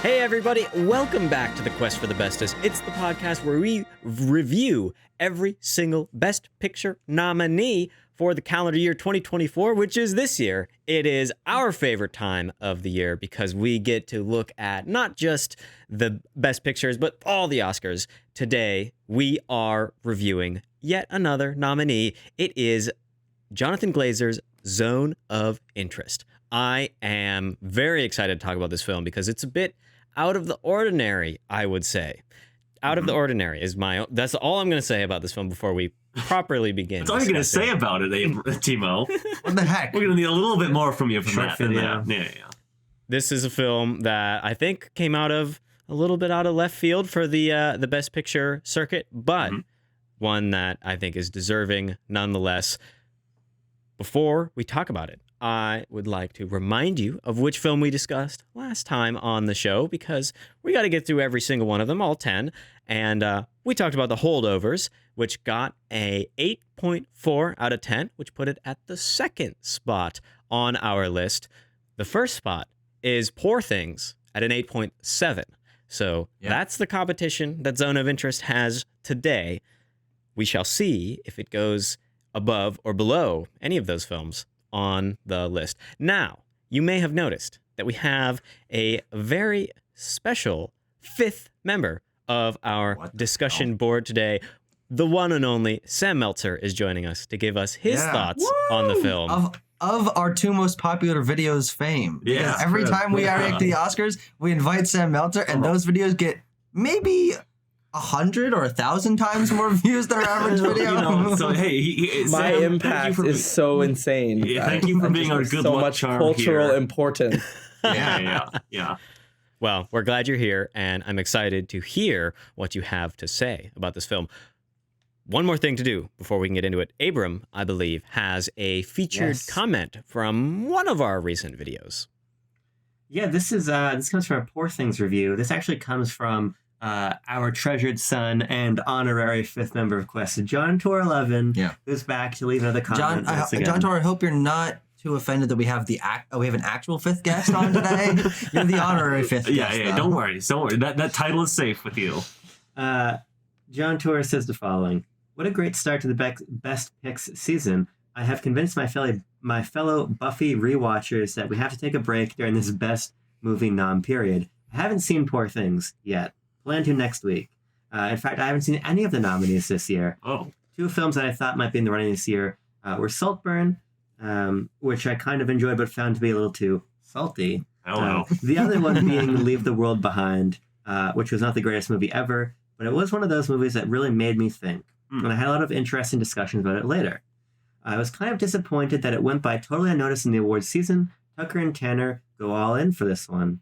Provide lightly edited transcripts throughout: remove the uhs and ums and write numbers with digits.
Hey everybody, welcome back to the Quest for the Bestest. It's the podcast where we review every single Best Picture nominee for the calendar year 2024, which is this year. It is our favorite time of the year because we get to look at not just the Best Pictures, but all the Oscars. Today, we are reviewing yet another nominee. It is Jonathan Glazer's Zone of Interest. I am very excited to talk about this film because it's a bit out of the ordinary, I would say. Out of the ordinary is that's all I'm going to say about this film before we properly begin. That's all you're going to say about it, Timo. What the heck? We're going to need a little bit more from you from Short that. video. Yeah. This is a film that I think came out of a little bit out of left field for the Best Picture circuit, but one that I think is deserving nonetheless. Before we talk about it, I would like to remind you of which film we discussed last time on the show because we got to get through every single one of them, all 10. And we talked about The Holdovers, which got a 8.4 out of 10, which put it at the second spot on our list. The first spot is Poor Things at an 8.7. So that's the competition that Zone of Interest has today. We shall see if it goes above or below any of those films on the list. Now, you may have noticed that we have a very special fifth member of our discussion board today. The one and only Sam Meltzer is joining us to give us his thoughts on the film. Of our two most popular videos fame. Yeah, because every time we are at the Oscars, we invite Sam Meltzer, and those videos get maybe 100 or 1,000 times more views than our average video. So hey, my Sam, impact is so insane. Yeah, thank you for being our good so luck much charm cultural here. importance. Yeah. Well, we're glad you're here, and I'm excited to hear what you have to say about this film. One more thing to do before we can get into it. Abram, I believe, has a featured comment from one of our recent videos. Yeah, this comes from a Poor Things review. This actually comes from our treasured son and honorary fifth member of Quest, John Tor 11, who's back to leave another comment. John Tor, I hope you're not too offended that we have we have an actual fifth guest on today. You're the honorary fifth guest. Yeah. Don't worry. That title is safe with you. John Tor says the following: "What a great start to the Best Picks season! I have convinced my fellow Buffy rewatchers that we have to take a break during this Best Movie nom period. I haven't seen Poor Things yet. Plan to next week. In fact, I haven't seen any of the nominees this year. Two films that I thought might be in the running this year were Saltburn, which I kind of enjoyed but found to be a little too salty. The other one being Leave the World Behind, which was not the greatest movie ever, but it was one of those movies that really made me think. And I had a lot of interesting discussions about it later. I was kind of disappointed that it went by totally unnoticed in the awards season. Tucker and Tanner go all in for this one.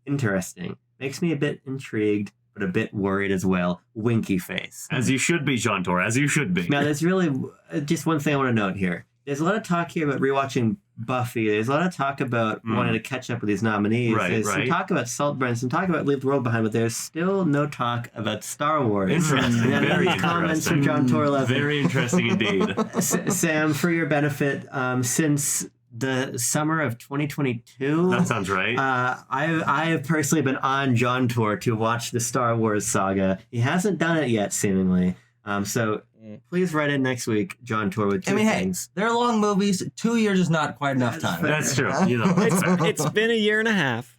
Interesting. Makes me a bit intrigued, but a bit worried as well. Winky face. As you should be, John Tor, as you should be. Now, there's really just one thing I want to note here. There's a lot of talk here about rewatching Buffy. There's a lot of talk about wanting to catch up with these nominees. There's some talk about Saltburn, some talk about Leave the World Behind, but there's still no talk about Star Wars. Interesting. Very comments from John Tor 11. Very interesting indeed. Sam, for your benefit, since the summer of 2022. That sounds right. I have personally been on John Tor to watch the Star Wars saga. He hasn't done it yet, seemingly. So please write in next week, John Tor, with two things. Hey, they're long movies. 2 years is not quite enough time. That's true. It's been a year and a half.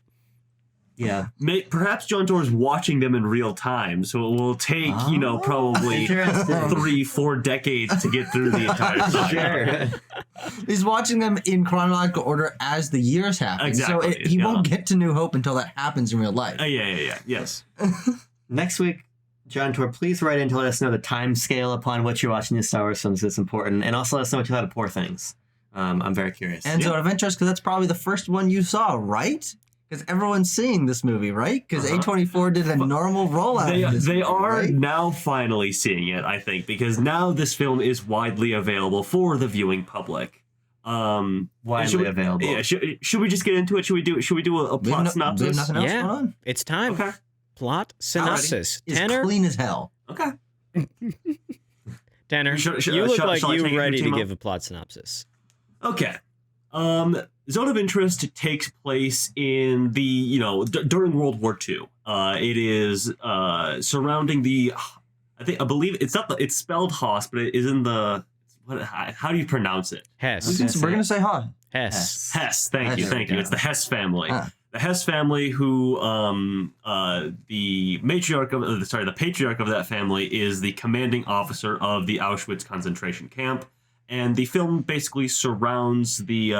Yeah. Perhaps John Tor is watching them in real time, so it will take, probably 3-4 decades to get through the entire saga. Sure. He's watching them in chronological order as the years happen. Exactly. So he won't get to New Hope until that happens in real life. Yes. Next week, John Tor, please write in to let us know the time scale upon which you're watching the Star Wars films. It's important. And also let us know what you thought of Poor Things. I'm very curious. And Zone of Interest, because that's probably the first one you saw, right? Because everyone's seeing this movie, right? Because A24 did a normal rollout. They are now finally seeing it, I think, because now this film is widely available for the viewing public. Widely available. Yeah, should we just get into it? Should we do a plot synopsis? We have nothing else going on. It's time. Okay. Plot synopsis. It's Tanner, clean as hell. Okay. Tanner, you look like you're ready to give a plot synopsis. Okay. Zone of Interest takes place in the, during World War II. It is surrounding the, I believe it's spelled Hoss, but it is in the, how do you pronounce it? Hess. We're going to say huh. Hess. Hess. Thank you. It's the Hess family. Huh. The Hess family, who the patriarch of that family is the commanding officer of the Auschwitz concentration camp, and the film basically surrounds the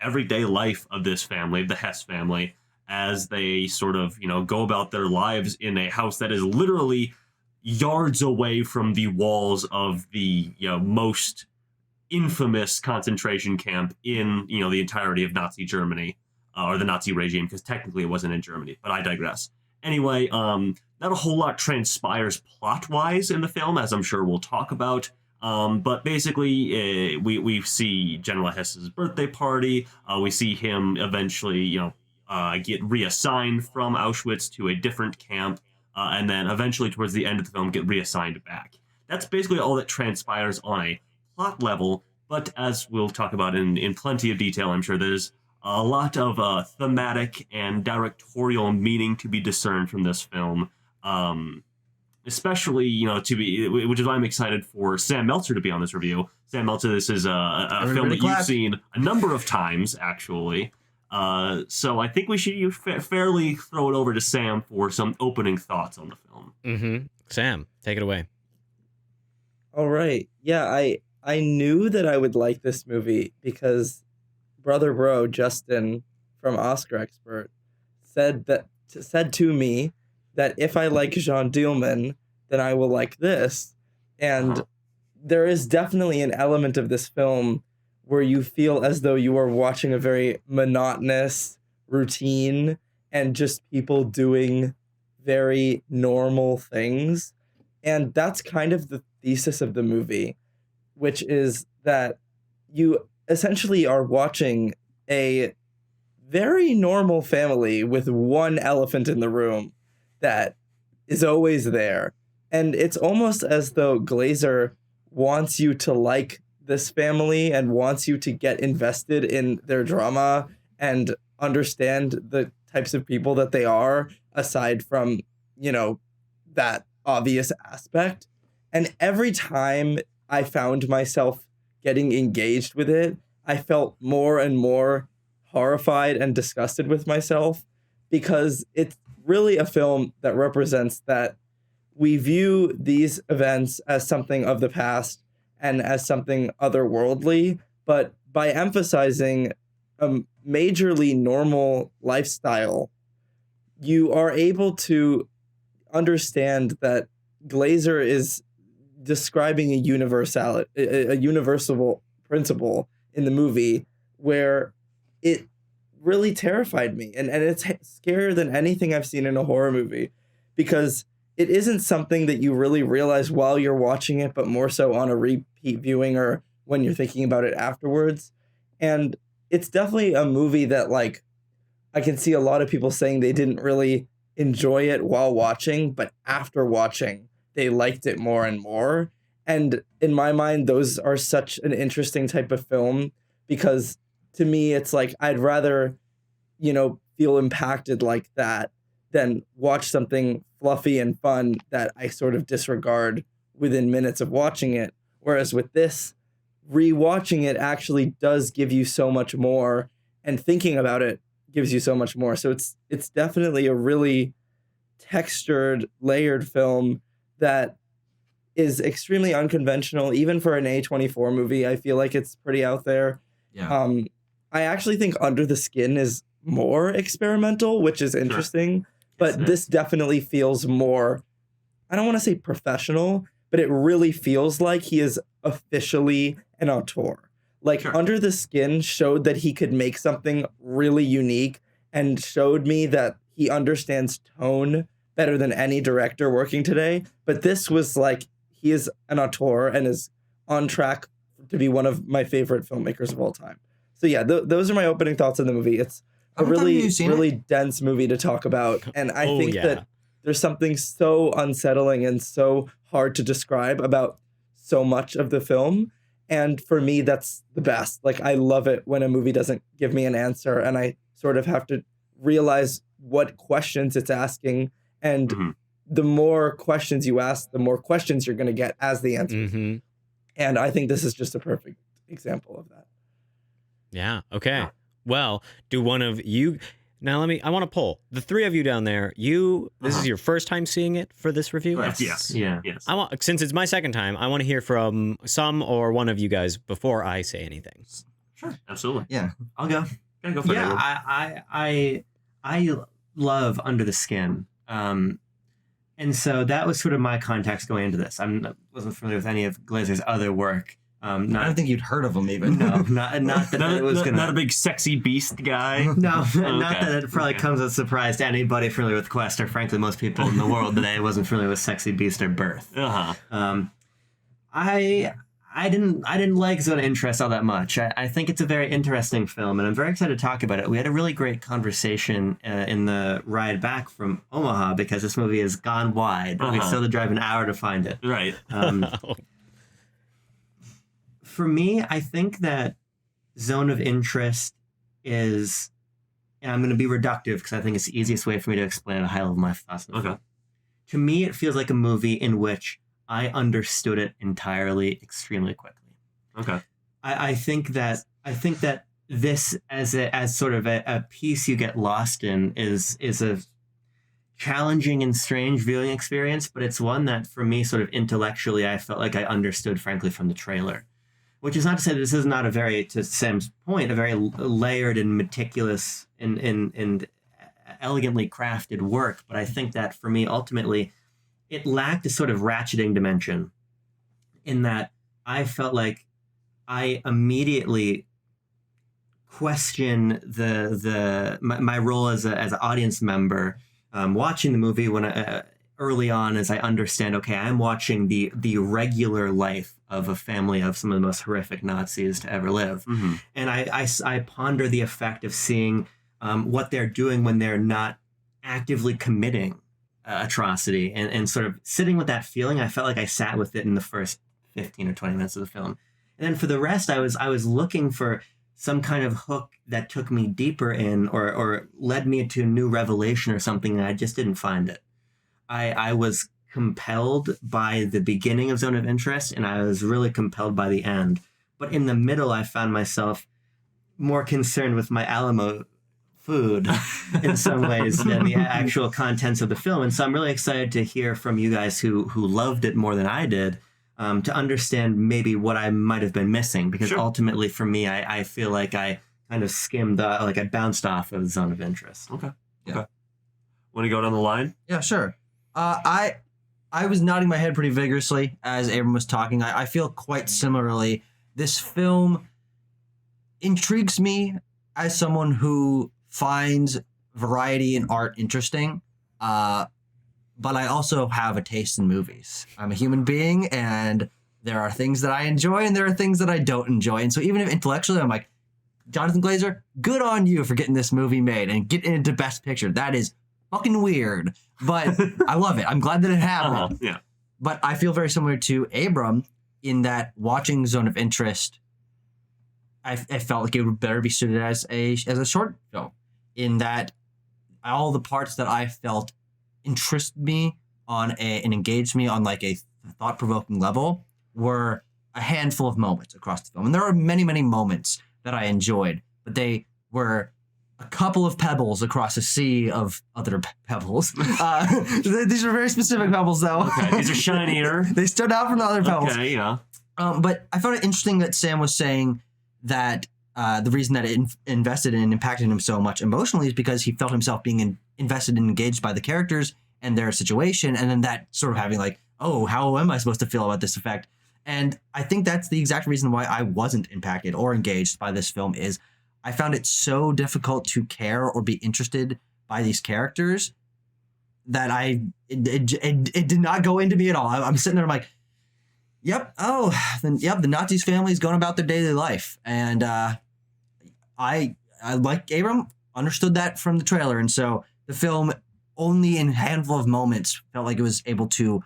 everyday life of this family, the Hess family, as they sort of go about their lives in a house that is literally yards away from the walls of the most infamous concentration camp in the entirety of Nazi Germany, or the Nazi regime, because technically it wasn't in Germany, but I digress. Anyway, not a whole lot transpires plot-wise in the film, as I'm sure we'll talk about. But basically, we see General Hess's birthday party. We see him eventually, get reassigned from Auschwitz to a different camp, and then eventually towards the end of the film get reassigned back. That's basically all that transpires on a plot level, but as we'll talk about in plenty of detail, I'm sure there's a lot of thematic and directorial meaning to be discerned from this film, especially, which is why I'm excited for Sam Meltzer to be on this review. Sam Meltzer, this is a film that you've seen a number of times, actually. So I think we should fairly throw it over to Sam for some opening thoughts on the film. Mm-hmm. Sam, take it away. All right. Yeah, I knew that I would like this movie because brother bro Justin from Oscar Expert said to me that if I like Jean Dielman, then I will like this. And there is definitely an element of this film where you feel as though you are watching a very monotonous routine and just people doing very normal things. And that's kind of the thesis of the movie, which is that you essentially are watching a very normal family with one elephant in the room that is always there. And it's almost as though Glazer wants you to like this family and wants you to get invested in their drama and understand the types of people that they are, aside from, that obvious aspect. And every time I found myself getting engaged with it, I felt more and more horrified and disgusted with myself, because it's really a film that represents that we view these events as something of the past and as something otherworldly, but by emphasizing a majorly normal lifestyle, you are able to understand that Glazer is describing a universal principle in the movie where it really terrified me. And it's scarier than anything I've seen in a horror movie, because it isn't something that you really realize while you're watching it, but more so on a repeat viewing or when you're thinking about it afterwards. And it's definitely a movie that, I can see a lot of people saying they didn't really enjoy it while watching, but after watching, they liked it more and more. And in my mind, those are such an interesting type of film, because to me, it's I'd rather, feel impacted like that than watch something fluffy and fun that I sort of disregard within minutes of watching it. Whereas with this, rewatching it actually does give you so much more, and thinking about it gives you so much more. So it's definitely a really textured, layered film that is extremely unconventional, even for an A24 movie. I feel like it's pretty out there. Yeah. I actually think Under the Skin is more experimental, which is interesting. Sure. But this definitely feels more, I don't want to say professional, but it really feels like he is officially an auteur. Sure. Under the Skin showed that he could make something really unique and showed me that he understands tone better than any director working today. But this was he is an auteur and is on track to be one of my favorite filmmakers of all time. So yeah, those are my opening thoughts on the movie. It's a really dense movie to talk about. And I think that there's something so unsettling and so hard to describe about so much of the film. And for me, that's the best. Like, I love it when a movie doesn't give me an answer and I sort of have to realize what questions it's asking. And the more questions you ask, the more questions you're going to get as the answers. And I think this is just a perfect example of that. Yeah. Okay. Well, do one of you now? I want to poll the three of you down there. This is your first time seeing it for this review. Yes. Yeah. Yes. Since it's my second time, I want to hear from some or one of you guys before I say anything. Sure. Absolutely. Yeah. I'll go. Go for it. Yeah, I love Under the Skin. And so that was sort of my context going into this. I wasn't familiar with any of Glazer's other work. I don't think you'd heard of him even. No, not that it was gonna. Not a big sexy beast guy. No, not that it probably comes as a surprise to anybody familiar with Quest, or frankly most people in the world today wasn't familiar with Sexy Beast or Birth. I didn't like Zone of Interest all that much. I think it's a very interesting film, and I'm very excited to talk about it. We had a really great conversation in the ride back from Omaha because this movie has gone wide. We still had to drive an hour to find it. Right. For me, I think that Zone of Interest is, and I'm going to be reductive because I think it's the easiest way for me to explain at a high level my thoughts on the film. To me, it feels like a movie in which I understood it entirely extremely quickly. Okay. I think that this as sort of a piece you get lost in is a challenging and strange viewing experience, but it's one that for me sort of intellectually I felt like I understood frankly from the trailer. Which is not to say that this is not to Sam's point, a very layered and meticulous and elegantly crafted work. But I think that for me, ultimately, it lacked a sort of ratcheting dimension in that I felt like I immediately question my role as an audience member watching the movie when early on as I understand, okay, I'm watching the regular life of a family of some of the most horrific Nazis to ever live. And I ponder the effect of seeing what they're doing when they're not actively committing atrocity and sort of sitting with that feeling. I felt like I sat with it in the first 15 or 20 minutes of the film. And then for the rest, I was looking for some kind of hook that took me deeper in or led me to a new revelation or something, and I just didn't find it. I was compelled by the beginning of Zone of Interest, and I was really compelled by the end. But in the middle, I found myself more concerned with my Alamo food in some ways than the actual contents of the film. And so I'm really excited to hear from you guys who loved it more than I did, to understand maybe what I might have been missing. Because ultimately, for me, I feel like I kind of skimmed, like I bounced off of Zone of Interest. Okay. Yeah. Okay. Want to go down the line? Yeah, sure. I was nodding my head pretty vigorously as Abram was talking. I feel quite similarly. This film intrigues me as someone who finds variety in art interesting, but I also have a taste in movies. I'm a human being, and there are things that I enjoy and there are things that I don't enjoy. And so even if intellectually I'm like, Jonathan Glazer, good on you for getting this movie made and getting into Best Picture. That is fucking weird, but I love it. I'm glad that it happened. Yeah. But I feel very similar to Abram in that watching Zone of Interest, I felt like it would better be suited as a short film, in that all the parts that I felt interested me and engaged me on like a thought-provoking level were a handful of moments across the film. And there are many, many moments that I enjoyed, but they were a couple of pebbles across a sea of other pebbles. These are very specific pebbles, though. Okay, these are shinier. They stood out from the other pebbles. Okay, yeah. But I found it interesting that Sam was saying that the reason that it invested and impacted him so much emotionally is because he felt himself being invested and engaged by the characters and their situation, and then that sort of having like, oh, how am I supposed to feel about this effect? And I think that's the exact reason why I wasn't impacted or engaged by this film is I found it so difficult to care or be interested by these characters that it did not go into me at all. I'm sitting there, I'm like, the Nazis family is going about their daily life. And I like Abram, understood that from the trailer. And so the film only in a handful of moments felt like it was able to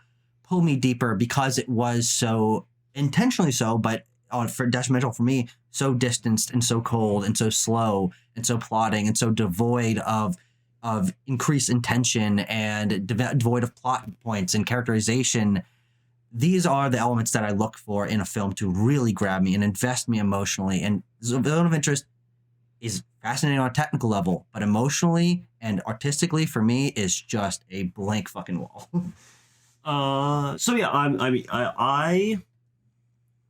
pull me deeper because it was so intentionally so, but for detrimental for me, so distanced and so cold and so slow and so plodding and so devoid of increased intention and devoid of plot points and characterization. These are the elements that I look for in a film to really grab me and invest me emotionally. And Zone of Interest is fascinating on a technical level, but emotionally and artistically for me is just a blank fucking wall. So yeah,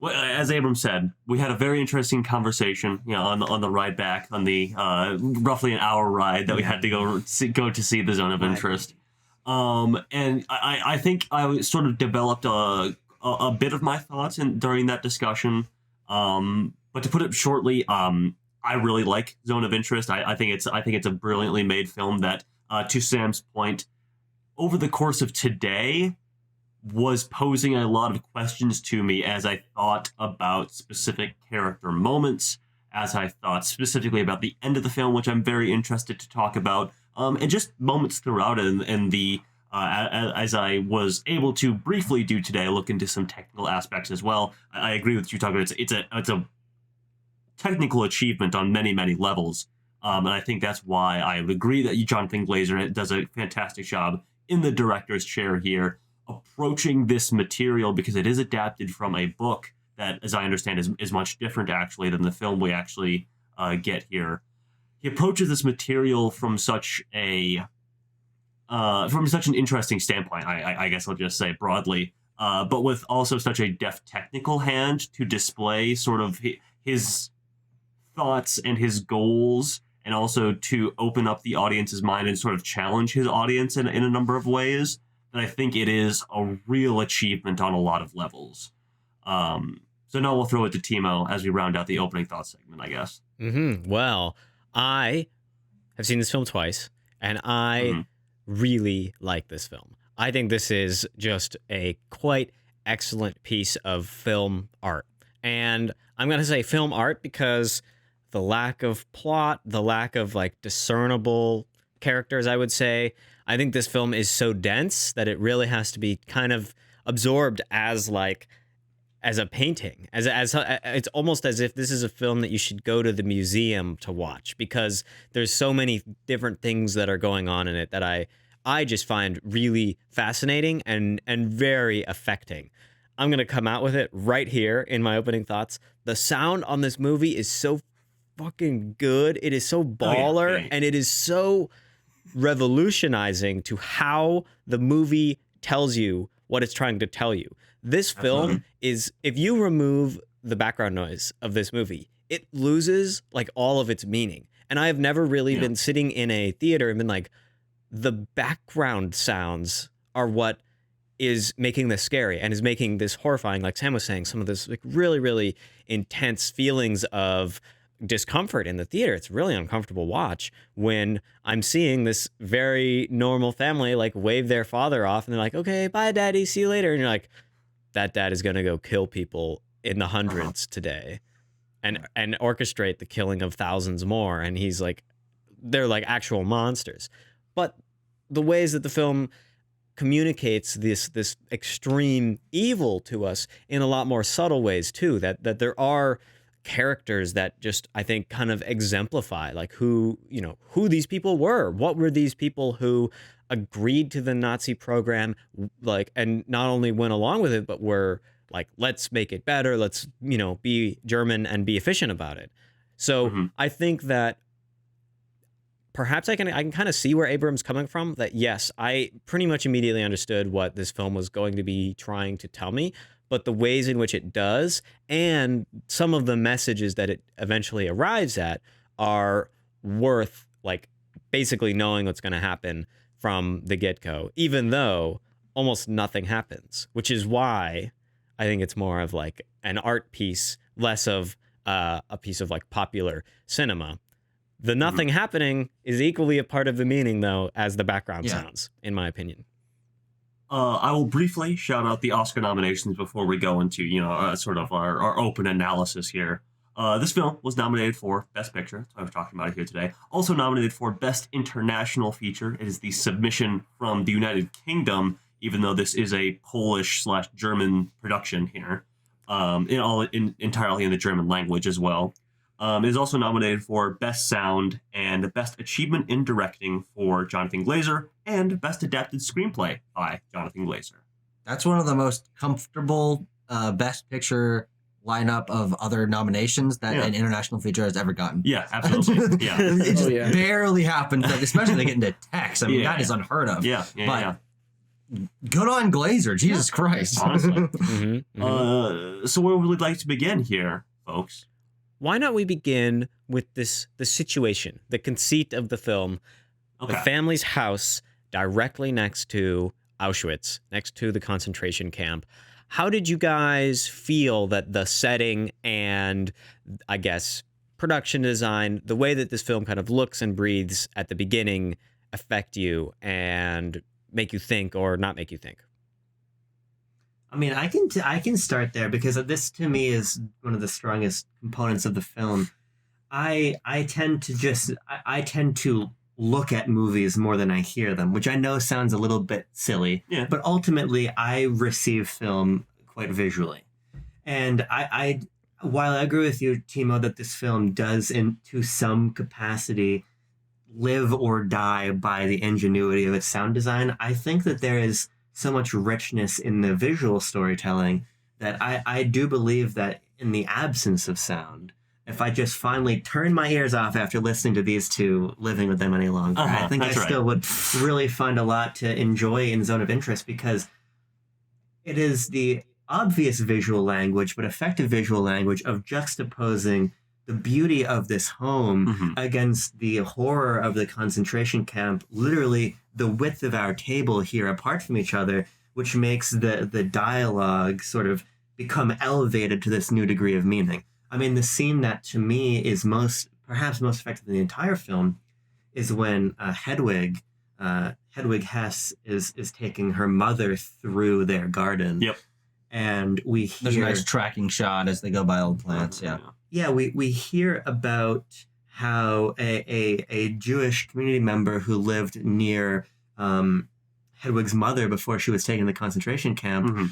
well, as Abram said, we had a very interesting conversation, on the ride back, on the roughly an hour ride that we had to go to see the Zone of Interest. And I think I sort of developed a bit of my thoughts during that discussion. But to put it shortly, I really like Zone of Interest. I think it's a brilliantly made film that, to Sam's point, over the course of today, was posing a lot of questions to me as I thought about specific character moments, as I thought specifically about the end of the film, which I'm very interested to talk about, and just moments throughout it, and as I was able to briefly do today, look into some technical aspects as well. I agree with you, Tucker. It's a technical achievement on many, many levels, and I think that's why I would agree that Jonathan Glazer does a fantastic job in the director's chair here, approaching this material, because it is adapted from a book that, as I understand, is much different actually than the film we actually get here. He approaches this material from such an interesting standpoint, I guess I'll just say broadly, but with also such a deft technical hand to display sort of his thoughts and his goals, and also to open up the audience's mind and sort of challenge his audience in a number of ways. And I think it is a real achievement on a lot of levels. So now we'll throw it to Timo as we round out the opening thoughts segment, I guess. Well, I have seen this film twice, and I really like this film. I think this is just a quite excellent piece of film art. And I'm going to say film art because the lack of plot, the lack of discernible characters, I would say, I think this film is so dense that it really has to be kind of absorbed as a painting, as it's almost as if this is a film that you should go to the museum to watch, because there's so many different things that are going on in it that I just find really fascinating and very affecting. I'm going to come out with it right here in my opening thoughts. The sound on this movie is so fucking good. It is so baller, and it is so revolutionizing to how the movie tells you what it's trying to tell you. This film is, if you remove the background noise of this movie, it loses all of its meaning. And I have never really been sitting in a theater and been like, the background sounds are what is making this scary and is making this horrifying. Like Sam was saying, some of this really, really intense feelings of discomfort in the theater. It's a really uncomfortable watch when I'm seeing this very normal family wave their father off, and they're like, okay, bye daddy, see you later. And you're like, that dad is going to go kill people in the hundreds today and orchestrate the killing of thousands more. And he's they're actual monsters. But the ways that the film communicates this extreme evil to us in a lot more subtle ways too, that there are characters that just, I think, kind of exemplify who these people were. What were these people who agreed to the Nazi program, and not only went along with it, but were let's make it better. Let's, be German and be efficient about it. So I think that perhaps I can kind of see where Abrams coming from, that yes, I pretty much immediately understood what this film was going to be trying to tell me, but the ways in which it does and some of the messages that it eventually arrives at are worth basically knowing what's going to happen from the get-go, even though almost nothing happens, which is why I think it's more of an art piece, less of a piece of popular cinema. The nothing happening is equally a part of the meaning, though, as the background sounds, in my opinion. I will briefly shout out the Oscar nominations before we go into, sort of our open analysis here. This film was nominated for Best Picture. That's why we're talking about it here today. Also nominated for Best International Feature. It is the submission from the United Kingdom, even though this is a Polish/German production here. entirely in the German language as well. It is also nominated for Best Sound and Best Achievement in Directing for Jonathan Glazer and Best Adapted Screenplay by Jonathan Glazer. That's one of the most comfortable Best Picture lineup of other nominations that an international feature has ever gotten. Yeah, absolutely. Yeah. It just barely happens, like, especially they get into text. I mean, that is unheard of. But good on Glazer, Jesus Christ. Honestly. So where would we like to begin here, folks? Why not we begin with the situation, the conceit of the film, the family's house directly next to Auschwitz, next to the concentration camp. How did you guys feel that the setting and, I guess, production design, the way that this film kind of looks and breathes at the beginning affect you and make you think or not make you think? I mean, I can start there because this to me is one of the strongest components of the film. I tend to look at movies more than I hear them, which I know sounds a little bit silly. Yeah. But ultimately, I receive film quite visually, and I while I agree with you, Timo, that this film does, to some capacity, live or die by the ingenuity of its sound design, I think that there is so much richness in the visual storytelling that I do believe that in the absence of sound, if I just finally turn my ears off after listening to these two living with them any longer, I think I still would really find a lot to enjoy in Zone of Interest, because it is the obvious visual language, but effective visual language of juxtaposing the beauty of this home against the horror of the concentration camp, literally the width of our table here apart from each other, which makes the dialogue sort of become elevated to this new degree of meaning. I mean, the scene that to me is perhaps most effective in the entire film is when Hedwig Hess is taking her mother through their garden. Yep. And we hear... There's a nice tracking shot as they go by all the plants, Yeah, we hear about how a Jewish community member who lived near Hedwig's mother before she was taken to the concentration camp,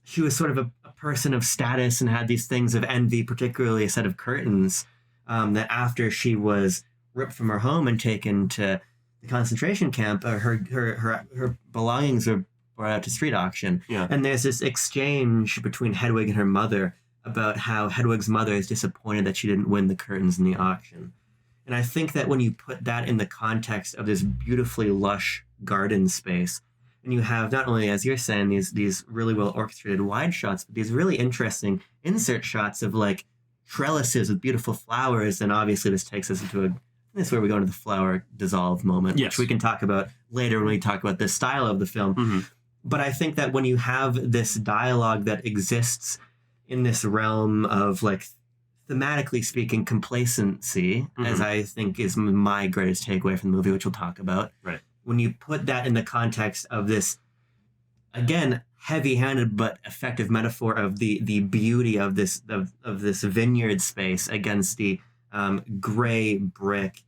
she was sort of a person of status and had these things of envy, particularly a set of curtains, that after she was ripped from her home and taken to the concentration camp, her belongings were brought out to street auction. Yeah. And there's this exchange between Hedwig and her mother about how Hedwig's mother is disappointed that she didn't win the curtains in the auction. And I think that when you put that in the context of this beautifully lush garden space, and you have not only, as you're saying, these really well orchestrated wide shots, but these really interesting insert shots of like trellises with beautiful flowers. And obviously this takes us into this is where we go into the flower dissolve moment, which we can talk about later when we talk about the style of the film. But I think that when you have this dialogue that exists in this realm of, like, thematically speaking, complacency, as I think is my greatest takeaway from the movie, which we'll talk about. Right. When you put that in the context of this, again, heavy-handed but effective metaphor of the beauty of this of this vineyard space against the gray brick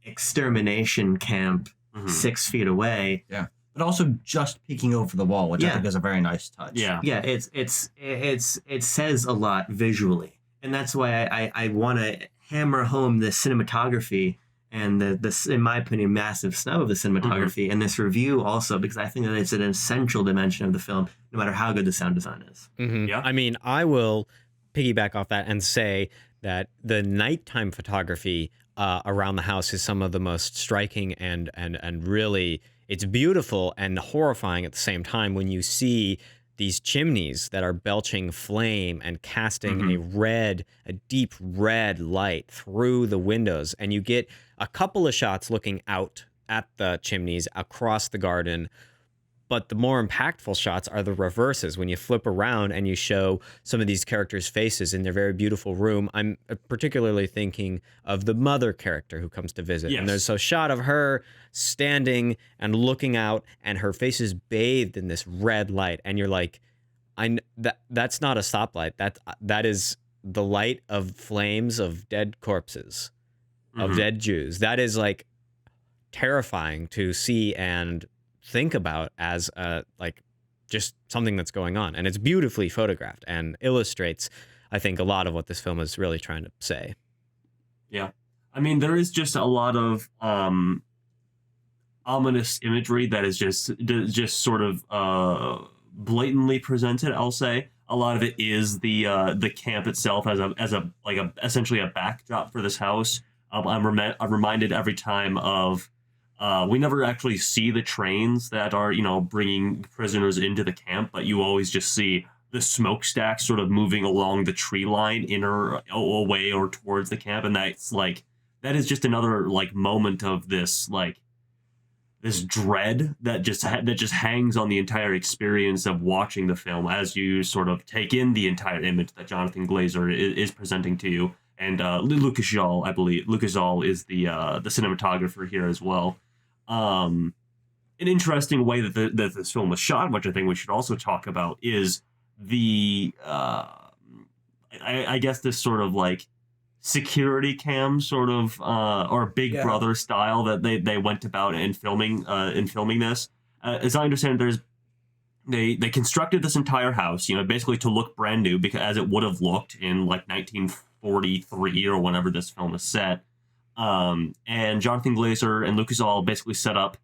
extermination camp 6 feet away. Yeah. But also just peeking over the wall, which I think is a very nice touch. Yeah, it says a lot visually, and that's why I want to hammer home the cinematography and the in my opinion massive snub of the cinematography in this review also, because I think that it's an essential dimension of the film, no matter how good the sound design is. Yeah, I mean, I will piggyback off that and say that the nighttime photography around the house is some of the most striking and really. It's beautiful and horrifying at the same time when you see these chimneys that are belching flame and casting a deep red light through the windows. And you get a couple of shots looking out at the chimneys across the garden. But the more impactful shots are the reverses, when you flip around and you show some of these characters' faces in their very beautiful room. I'm particularly thinking of the mother character who comes to visit. Yes. And there's a shot of her standing and looking out, and her face is bathed in this red light. And you're like, that's not a stoplight. That is the light of flames of dead corpses, of dead Jews. That is like terrifying to see and think about as just something that's going on. And it's beautifully photographed and illustrates, I think, a lot of what this film is really trying to say. Yeah. I mean, there is just a lot of ominous imagery that is just sort of blatantly presented, I'll say. A lot of it is the camp itself as a essentially a backdrop for this house. I'm reminded every time of we never actually see the trains that are, bringing prisoners into the camp, but you always just see the smokestack sort of moving along the tree line away or towards the camp. And that is just another moment of this this dread that just hangs on the entire experience of watching the film as you sort of take in the entire image that Jonathan Glazer is presenting to you. And Lucas Jal, I believe Lucas Jal is the cinematographer here as well. An interesting way that this film was shot, which I think we should also talk about, is the I guess this sort of security cam sort of or Big Brother style that they went about in filming this. As I understand, they constructed this entire house, basically to look brand new, because as it would have looked in 1943 or whenever this film is set. And Jonathan Glazer and Lucas All basically set up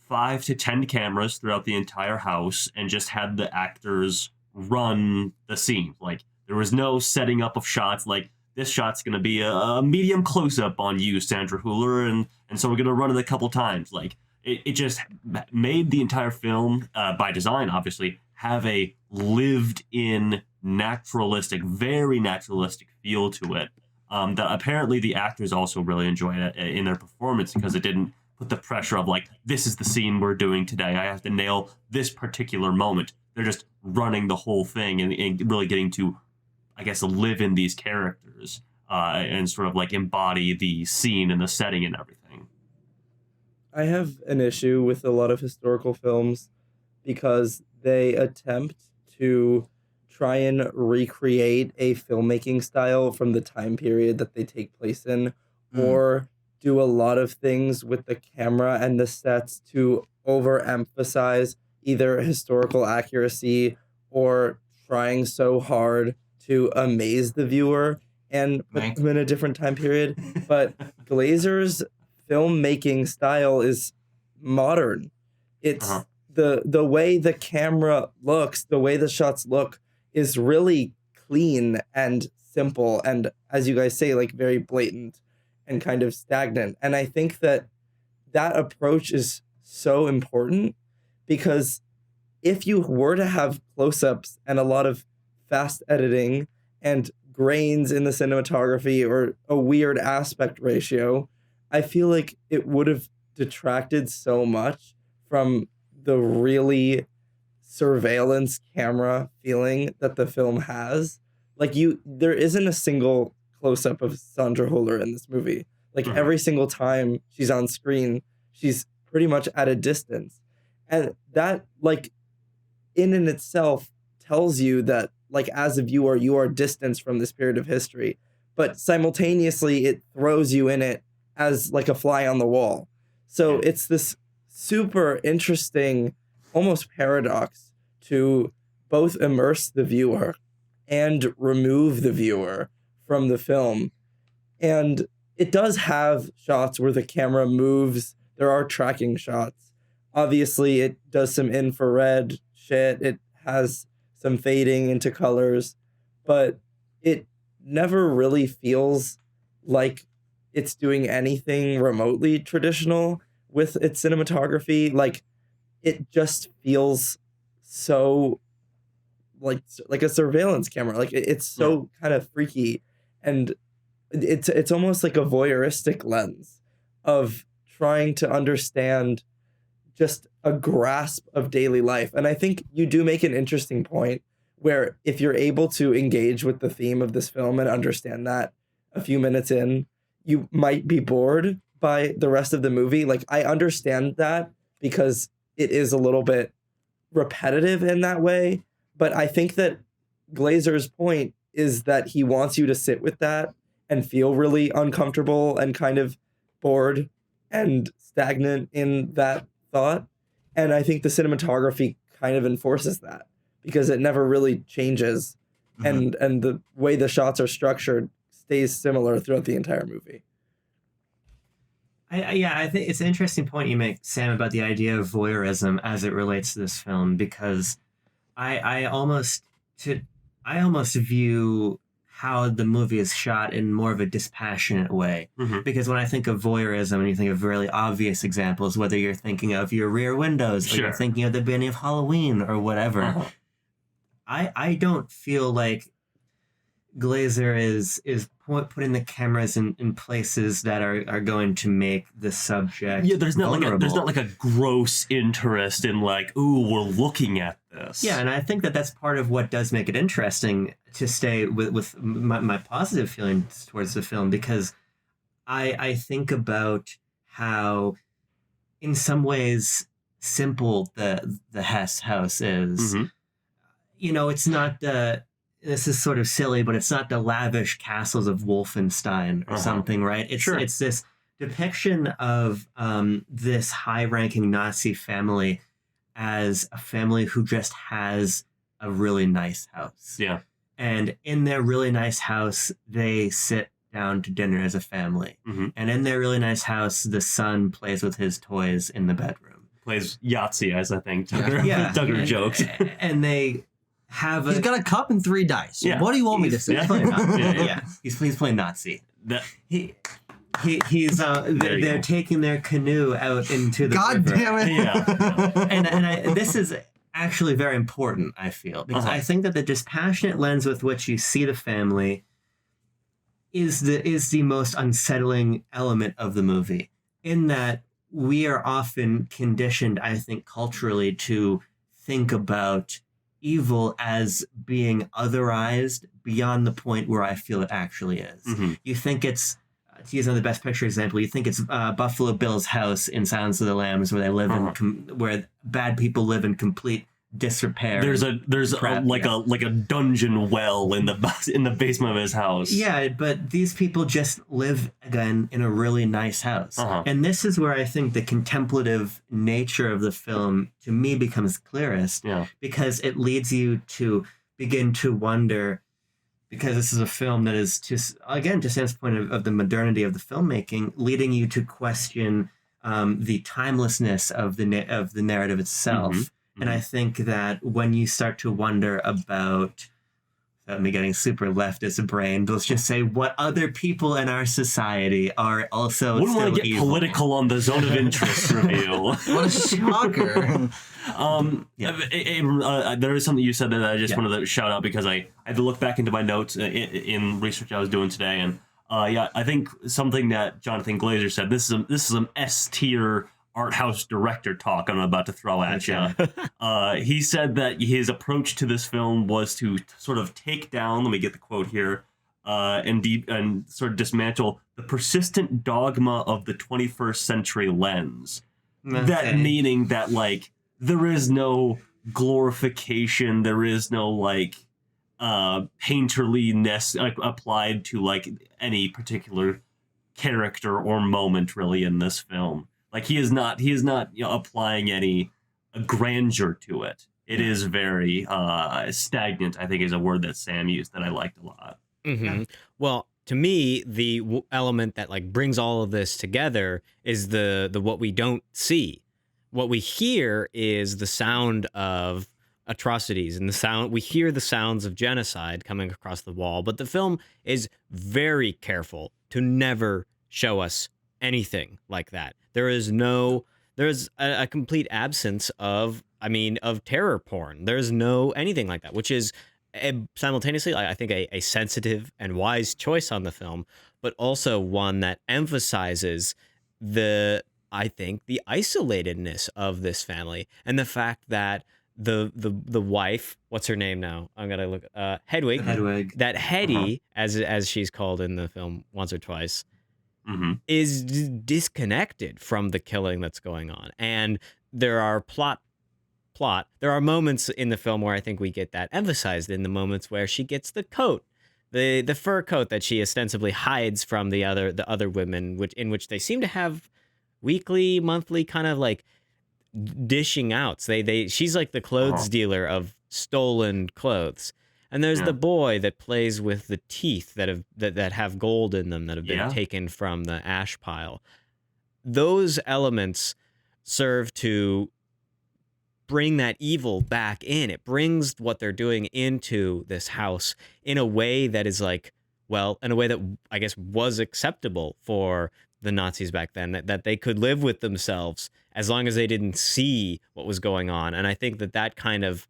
5 to 10 cameras throughout the entire house and just had the actors run the scene. There was no setting up of shots. This shot's going to be a medium close-up on you, Sandra Hüller, and so we're going to run it a couple times. It just made the entire film, by design, obviously, have a lived-in, very naturalistic feel to it. That apparently the actors also really enjoyed it in their performance, because it didn't put the pressure of this is the scene we're doing today, I have to nail this particular moment. They're just running the whole thing and really getting to, I guess, live in these characters and sort of embody the scene and the setting and everything. I have an issue with a lot of historical films because they attempt to try and recreate a filmmaking style from the time period that they take place in, or do a lot of things with the camera and the sets to overemphasize either historical accuracy or trying so hard to amaze the viewer and put them in a different time period. But Glazer's filmmaking style is modern. It's the way the camera looks, the way the shots look is really clean and simple, and as you guys say, very blatant and kind of stagnant. And I think that approach is so important, because if you were to have close-ups and a lot of fast editing and grains in the cinematography or a weird aspect ratio, I feel like it would have detracted so much from the really surveillance camera feeling that the film has. There isn't a single close-up of Sandra Hüller in this movie. Every single time she's on screen, she's pretty much at a distance. And that, in and itself tells you that, as a viewer, you are distanced from this period of history. But simultaneously, it throws you in it as, a fly on the wall. So it's this super interesting, almost paradox to both immerse the viewer and remove the viewer from the film. And it does have shots where the camera moves. There are tracking shots. Obviously, it does some infrared shit. It has some fading into colors, but it never really feels like it's doing anything remotely traditional with its cinematography. It just feels so like a surveillance camera. It's so kind of freaky, and it's almost like a voyeuristic lens of trying to understand just a grasp of daily life. And I think you do make an interesting point where if you're able to engage with the theme of this film and understand that a few minutes in, you might be bored by the rest of the movie. I understand that because it is a little bit repetitive in that way. But I think that Glazer's point is that he wants you to sit with that and feel really uncomfortable and kind of bored and stagnant in that thought. And I think the cinematography kind of enforces that because it never really changes, and the way the shots are structured stays similar throughout the entire movie. I think it's an interesting point you make, Sam, about the idea of voyeurism as it relates to this film, because I almost view how the movie is shot in more of a dispassionate way. Because when I think of voyeurism and you think of really obvious examples, whether you're thinking of your Rear Windows or you're thinking of the beginning of Halloween or whatever, I don't feel like Glazer is putting the cameras in places that are going to make the subject there's not like a gross interest in like, ooh, we're looking at this. Yeah, and I think that's part of what does make it interesting to stay with my positive feelings towards the film, because I think about how in some ways simple the Hess house is. You know, it's not this is sort of silly, but it's not the lavish castles of Wolfenstein or something, right? It's this depiction of this high-ranking Nazi family as a family who just has a really nice house. Yeah. And in their really nice house, they sit down to dinner as a family. And in their really nice house, the son plays with his toys in the bedroom. Plays Yahtzee, as I think Tucker jokes. And they have He's got a cup and 3 dice. Yeah. What do you want me to say? He's playing Nazi. He's playing Nazi. They're taking their canoe out into the God river. damn it! and this is actually very important, I feel, because I think that the dispassionate lens with which you see the family is the most unsettling element of the movie, in that we are often conditioned, I think, culturally to think about evil as being otherized beyond the point where I feel it actually is. You think it's, to use another Best Picture example, you think it's Buffalo Bill's house in Silence of the Lambs, where they live where bad people live in complete disrepair. There's a dungeon well in the basement of his house. Yeah, but these people just live again in a really nice house. And this is where I think the contemplative nature of the film to me becomes clearest, because it leads you to begin to wonder, because this is a film that is, to Sam's point of the modernity of the filmmaking, leading you to question the timelessness of the narrative itself. And I think that when you start to wonder about, without me getting super leftist brained, let's just say what other people in our society are also Wouldn't still want to get evil. Political on the Zone of Interest review. What a shocker! There is something you said that I just wanted to shout out, because I had to look back into my notes in research I was doing today, and I think something that Jonathan Glazer said. This is some S tier art house director talk I'm about to throw at you. He said that his approach to this film was to sort of take down, let me get the quote here, and sort of dismantle the persistent dogma of the 21st century lens. That meaning that, like, there is no glorification, there is no, like, painterliness applied to, like, any particular character or moment really in this film. Like, he is not applying any grandeur to it. It is very stagnant, I think, is a word that Sam used that I liked a lot. Well, to me, the element that like brings all of this together is the what we don't see. What we hear is the sound of atrocities, and we hear the sounds of genocide coming across the wall, but the film is very careful to never show us anything like that. There's a complete absence of terror porn. There's no anything like that, which is simultaneously, I think, a sensitive and wise choice on the film, but also one that emphasizes the isolatedness of this family, and the fact that the wife, what's her name now? I'm gonna look. Hedwig. That Hetty, as she's called in the film once or twice, is disconnected from the killing that's going on. And there are there are moments in the film where I think we get that emphasized, in the moments where she gets the coat, the fur coat that she ostensibly hides from the other women, in which they seem to have weekly, monthly kind of like dishing out. She's like the clothes dealer of stolen clothes. And there's the boy that plays with the teeth that have gold in them that have been taken from the ash pile. Those elements serve to bring that evil back in. It brings what they're doing into this house in a way that is like, well, in a way that I guess was acceptable for the Nazis back then, that they could live with themselves as long as they didn't see what was going on. And I think that kind of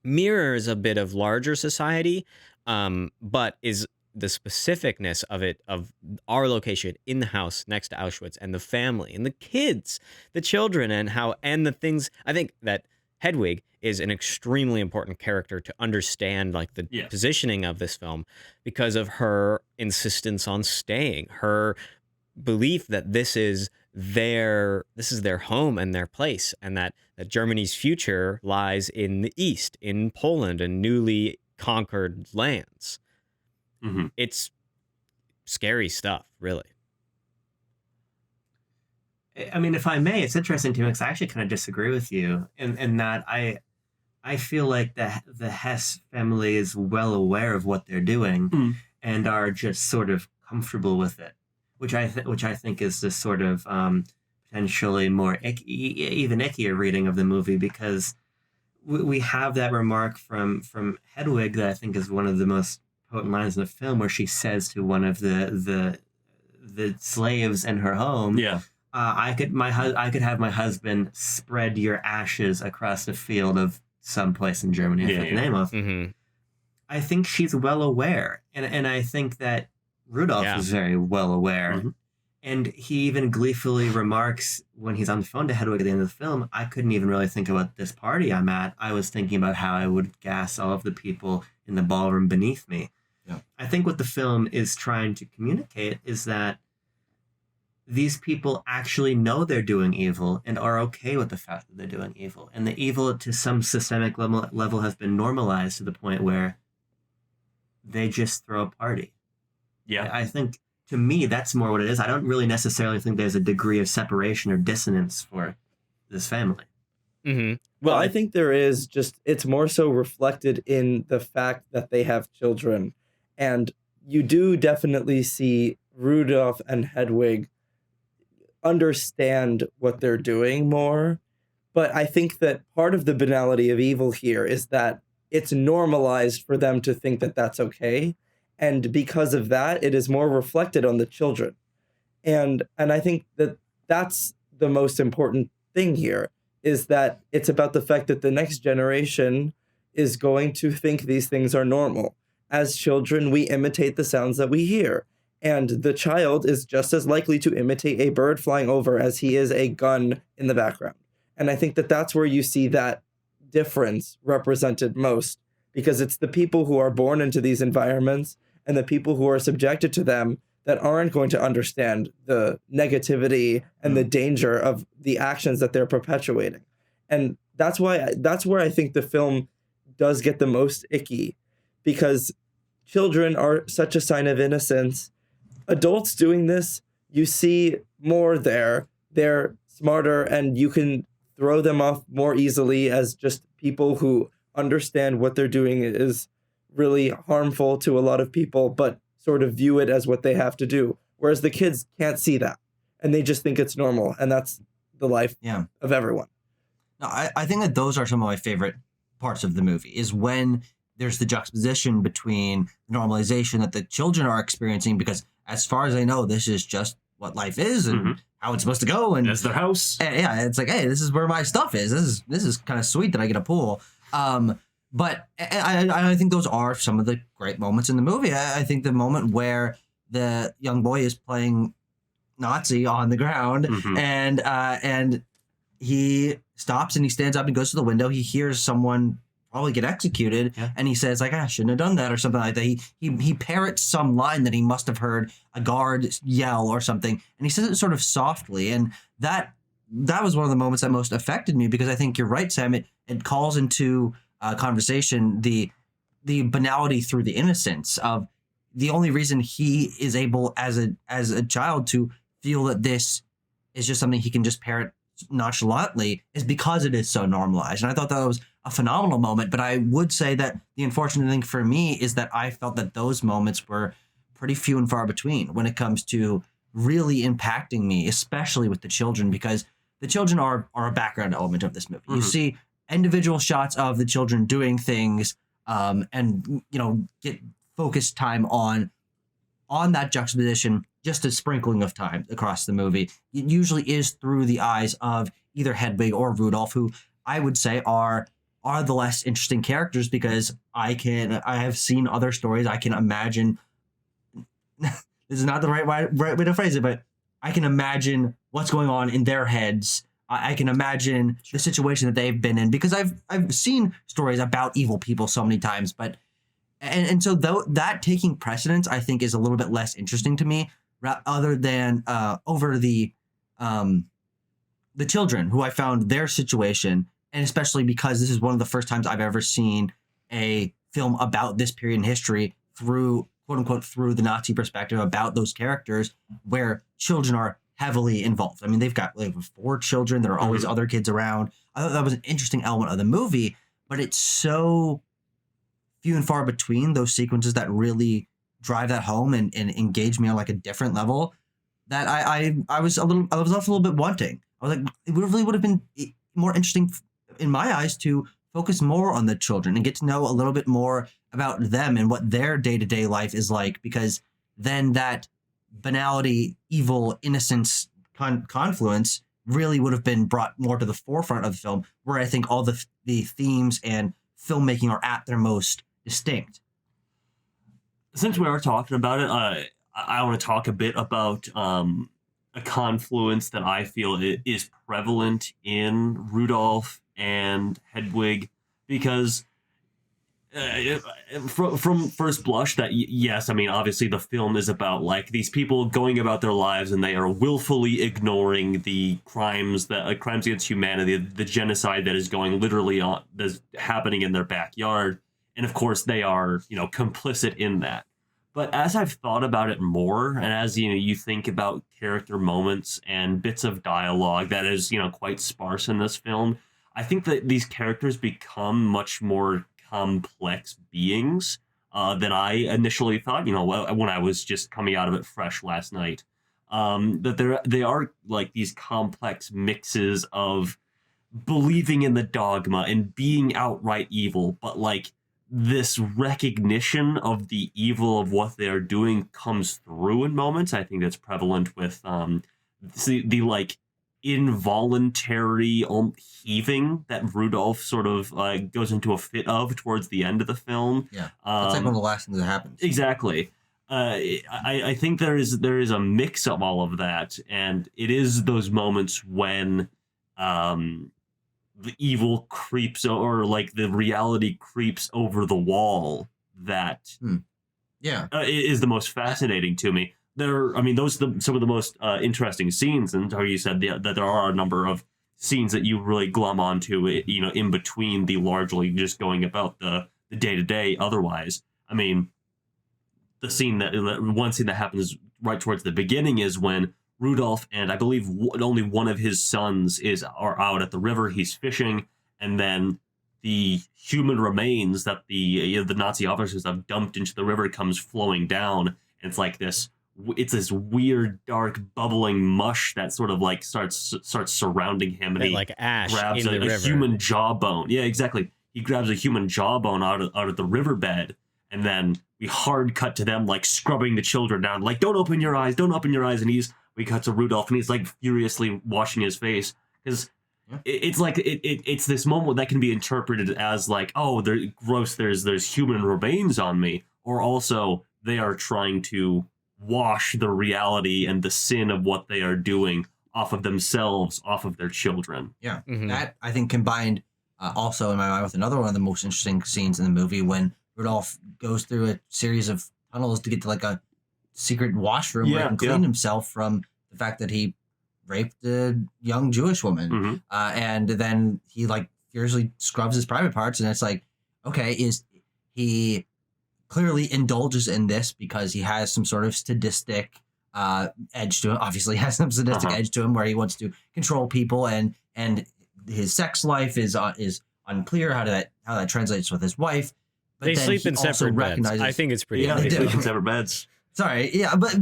mirrors a bit of larger society, but is the specificness of it, of our location in the house next to Auschwitz, and the family and the kids, the children, and the things. I think that Hedwig is an extremely important character to understand, like the positioning of this film, because of her insistence on staying, her belief that this is their home and their place, and that Germany's future lies in the East, in Poland and newly conquered lands. Mm-hmm. It's scary stuff, really. I mean, if I may, it's interesting to me because I actually kind of disagree with you in that I feel like the Hess family is well aware of what they're doing and are just sort of comfortable with it, which I think is this sort of potentially more even ickier reading of the movie, because we have that remark from Hedwig that I think is one of the most potent lines in the film, where she says to one of the slaves in her home, I could have my husband spread your ashes across the field of some place in Germany, I forget the name of. Mm-hmm. I think she's well aware, and I think that Rudolph is very well aware. Mm-hmm. And he even gleefully remarks when he's on the phone to Hedwig at the end of the film, I couldn't even really think about this party I'm at. I was thinking about how I would gas all of the people in the ballroom beneath me. Yeah. I think what the film is trying to communicate is that these people actually know they're doing evil and are okay with the fact that they're doing evil. And the evil to some systemic level has been normalized to the point where they just throw a party. Yeah. I think, to me, that's more what it is. I don't really necessarily think there's a degree of separation or dissonance for this family. Mm-hmm. Well, I think there is, just it's more so reflected in the fact that they have children. And you do definitely see Rudolph and Hedwig understand what they're doing more. But I think that part of the banality of evil here is that it's normalized for them to think that that's okay. And because of that, it is more reflected on the children. And I think that that's the most important thing here, is that it's about the fact that the next generation is going to think these things are normal. As children, we imitate the sounds that we hear. And the child is just as likely to imitate a bird flying over as he is a gun in the background. And I think that that's where you see that difference represented most, because it's the people who are born into these environments and the people who are subjected to them that aren't going to understand the negativity and the danger of the actions that they're perpetuating. And that's where I think the film does get the most icky, because children are such a sign of innocence. Adults doing this, you see more there. They're smarter, and you can throw them off more easily as just people who understand what they're doing is really harmful to a lot of people, but sort of view it as what they have to do. Whereas the kids can't see that, and they just think it's normal, and that's the life of everyone. No, I think that those are some of my favorite parts of the movie, is when there's the juxtaposition between normalization that the children are experiencing, because as far as I know, this is just what life is and how it's supposed to go. And that's their house. And it's like, hey, this is where my stuff is. This is kind of sweet that I get a pool. But I think those are some of the great moments in the movie. I think the moment where the young boy is playing Nazi on the ground and he stops and he stands up and goes to the window. He hears someone probably get executed, and he says, like, I shouldn't have done that, or something like that. He parrots some line that he must have heard a guard yell or something, and he says it sort of softly, and that was one of the moments that most affected me, because I think you're right, Sam. It calls into conversation the banality through the innocence of the only reason he is able as a child to feel that this is just something he can just parrot nonchalantly is because it is so normalized. And I thought that was a phenomenal moment. But I would say that the unfortunate thing for me is that I felt that those moments were pretty few and far between when it comes to really impacting me, especially with the children, because the children are a background element of this movie. You see individual shots of the children doing things, and get focused time on that juxtaposition, just a sprinkling of time across the movie. It usually is through the eyes of either Hedwig or Rudolph, who I would say are the less interesting characters, because I have seen other stories. I can imagine this is not the right way to phrase it, but I can imagine what's going on in their heads. I can imagine the situation that they've been in, because I've seen stories about evil people so many times. But and so that taking precedence, I think, is a little bit less interesting to me, other than over the children, who I found their situation, and especially because this is one of the first times I've ever seen a film about this period in history through, quote unquote, through the Nazi perspective, about those characters where children are heavily involved. I mean, they've got 4 children. There are always other kids around. I thought that was an interesting element of the movie, but it's so few and far between those sequences that really drive that home and engage me on like a different level, that I was left a little bit wanting. I was like, it really would have been more interesting in my eyes to focus more on the children and get to know a little bit more about them and what their day-to-day life is like, because then that banality, evil, innocence confluence really would have been brought more to the forefront of the film, where I think all the themes and filmmaking are at their most distinct. Since we are talking about it, I want to talk a bit about a confluence that I feel is prevalent in Rudolph and Hedwig, because from first blush, that yes, I mean, obviously the film is about like these people going about their lives and they are willfully ignoring the crimes against humanity, the genocide that is going literally on, that's happening in their backyard, and of course they are complicit in that. But as I've thought about it more, and as you think about character moments and bits of dialogue that is quite sparse in this film, I think that these characters become much more complex beings than I initially thought. When I was just coming out of it fresh last night, that they are like these complex mixes of believing in the dogma and being outright evil, but like this recognition of the evil of what they're doing comes through in moments. I think that's prevalent with the like involuntary heaving that Rudolph sort of goes into a fit of towards the end of the film. Yeah, that's like one of the last things that happens. Exactly. I think there is a mix of all of that, and it is those moments when the evil creeps, or like the reality creeps over the wall, that is the most fascinating to me. Those are some of the most interesting scenes, and how you said that there are a number of scenes that you really glom onto, in between the largely just going about the day-to-day otherwise. I mean, one scene that happens right towards the beginning is when Rudolph and I believe only one of his sons are out at the river. He's fishing, and then the human remains that the Nazi officers have dumped into the river comes flowing down. And it's like this. It's this weird, dark, bubbling mush that sort of like starts surrounding him, and he like ash grabs in the river. Human jawbone. Yeah, exactly. He grabs a human jawbone out of the riverbed, and then we hard cut to them like scrubbing the children down, like don't open your eyes, and we cut to Rudolph, and he's like furiously washing his face, because it's like it's this moment that can be interpreted as like, oh, they're gross. There's human remains on me, or also they are trying to wash the reality and the sin of what they are doing off of themselves, off of their children. Yeah, that I think combined also in my mind with another one of the most interesting scenes in the movie, when Rudolph goes through a series of tunnels to get to like a secret washroom where he can clean himself from the fact that he raped a young Jewish woman. And then he like furiously scrubs his private parts, and it's like, okay, is he clearly indulges in this because he has some sort of sadistic edge to him. Obviously, has some sadistic edge to him, where he wants to control people, and his sex life is unclear how that translates with his wife. But They then sleep he in also separate beds. recognizes- I think it's pretty Yeah, They obvious. sleep in separate beds. Sorry, yeah, but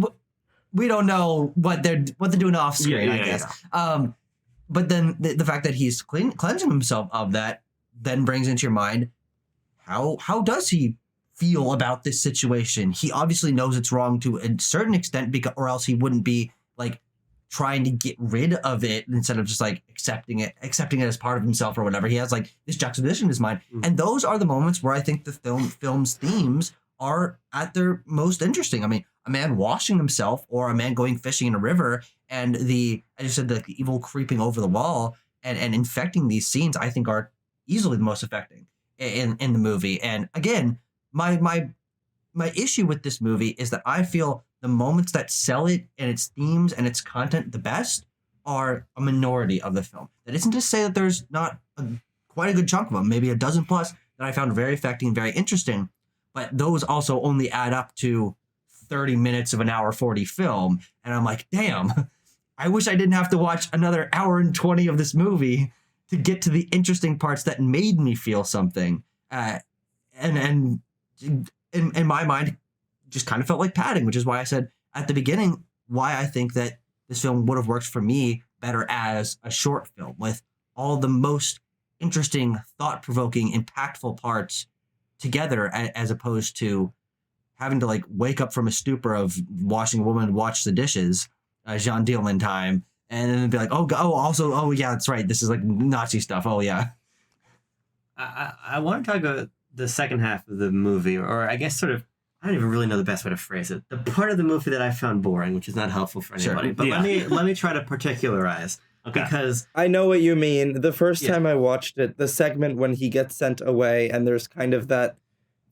we don't know what they're doing off screen. I guess. But then the fact that he's cleansing himself of that then brings into your mind, how does he feel about this situation? He obviously knows it's wrong to a certain extent, or else he wouldn't be like trying to get rid of it instead of just like accepting it as part of himself or whatever. He has like this juxtaposition in his mind, and those are the moments where I think the film's themes are at their most interesting. I mean, a man washing himself or a man going fishing in a river, and as you said, the evil creeping over the wall and infecting these scenes, I think are easily the most affecting in the movie. And again, my issue with this movie is that I feel the moments that sell it and its themes and its content the best are a minority of the film. That isn't to say that there's not quite a good chunk of them, maybe a dozen plus, that I found very affecting, very interesting. But those also only add up to 30 minutes of an hour 40 film. And I'm like, damn, I wish I didn't have to watch another hour and 20 of this movie to get to the interesting parts that made me feel something. And in my mind, just kind of felt like padding, which is why I said at the beginning why I think that this film would have worked for me better as a short film with all the most interesting, thought-provoking, impactful parts together, as opposed to having to like wake up from a stupor of watching a woman watch the dishes, Jean Dielman time, and then be like, oh yeah, that's right, this is like Nazi stuff. Oh yeah. I want to talk about the second half of the movie, or I guess sort of, I don't even really know the best way to phrase it. The part of the movie that I found boring, which is not helpful for anybody. Sure. But Yeah. let me try to particularize. Okay. Because I know what you mean. The first Yeah. time I watched it, the segment when he gets sent away and there's kind of that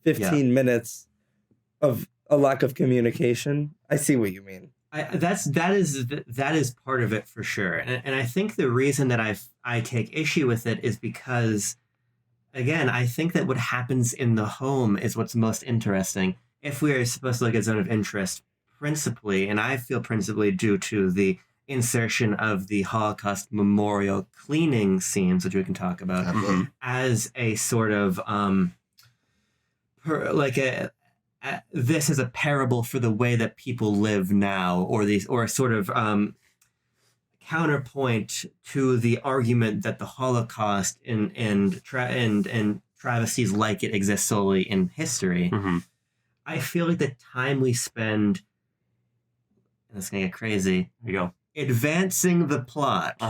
15 minutes of a lack of communication. I see what you mean. that is part of it for sure. And I think the reason that I take issue with it is because, again, I think that what happens in the home is what's most interesting. If we are supposed to look at Zone of Interest principally, and I feel principally due to the insertion of the Holocaust memorial cleaning scenes, which we can talk about, Absolutely. as a sort of this is a parable for the way that people live now, or a sort of counterpoint to the argument that the Holocaust and travesties like it exist solely in history. I feel like the time we spend, and it's gonna get crazy, There you go. advancing the plot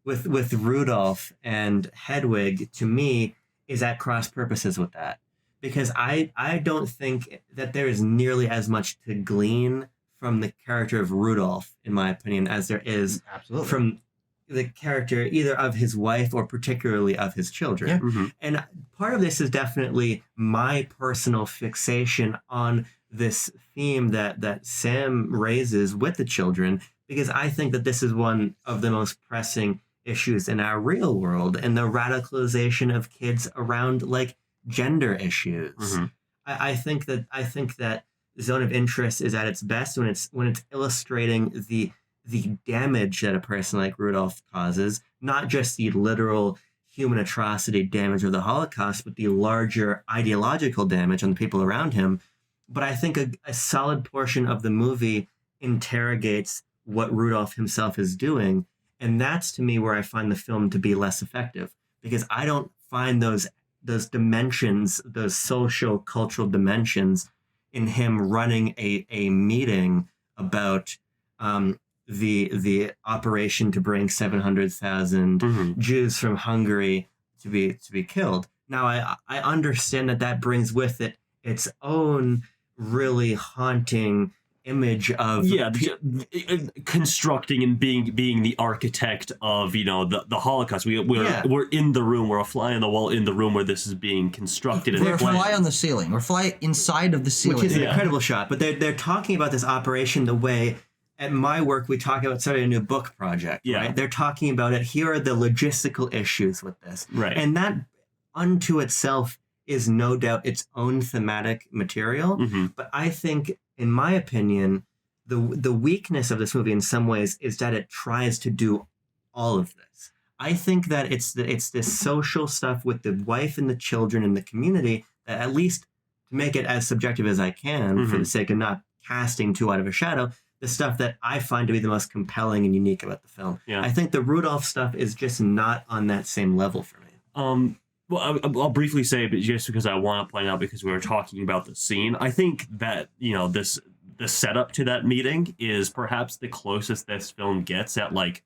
with Rudolph and Hedwig, to me, is at cross purposes with that. Because I don't think that there is nearly as much to glean from the character of Rudolph, in my opinion, as there is Absolutely. from the character either of his wife or particularly of his children. Yeah. And part of this is definitely my personal fixation on this theme that Sam raises with the children, because I think that this is one of the most pressing issues in our real world, and the radicalization of kids around like gender issues. I think that Zone of Interest is at its best when it's illustrating the damage that a person like Rudolph causes, not just the literal human atrocity damage of the Holocaust, but the larger ideological damage on the people around him. But I think a solid portion of the movie interrogates what Rudolph himself is doing, and that's to me where I find the film to be less effective, because I don't find those dimensions, those social cultural dimensions, in him running a meeting about the operation to bring 700,000 Jews from Hungary to be killed. Now I understand that brings with it its own really haunting image of constructing and being the architect of the Holocaust. We're in the room. We're a fly on the wall in the room where this is being constructed. We're a fly on the ceiling. We're a fly inside of the ceiling. Which is an incredible shot. But they're talking about this operation the way at my work we talk about starting a new book project. Yeah. Right? They're talking about it. Here are the logistical issues with this. Right. And that unto itself is no doubt its own thematic material. But I think, in my opinion, the weakness of this movie in some ways is that it tries to do all of this. I think that it's this social stuff with the wife and the children and the community that, at least to make it as subjective as I can for the sake of not casting too out of a shadow, the stuff that I find to be the most compelling and unique about the film. Yeah. I think the Rudolph stuff is just not on that same level for me. Well, I'll briefly say, but just because I want to point out, because we were talking about the scene, I think that, the setup to that meeting is perhaps the closest this film gets at like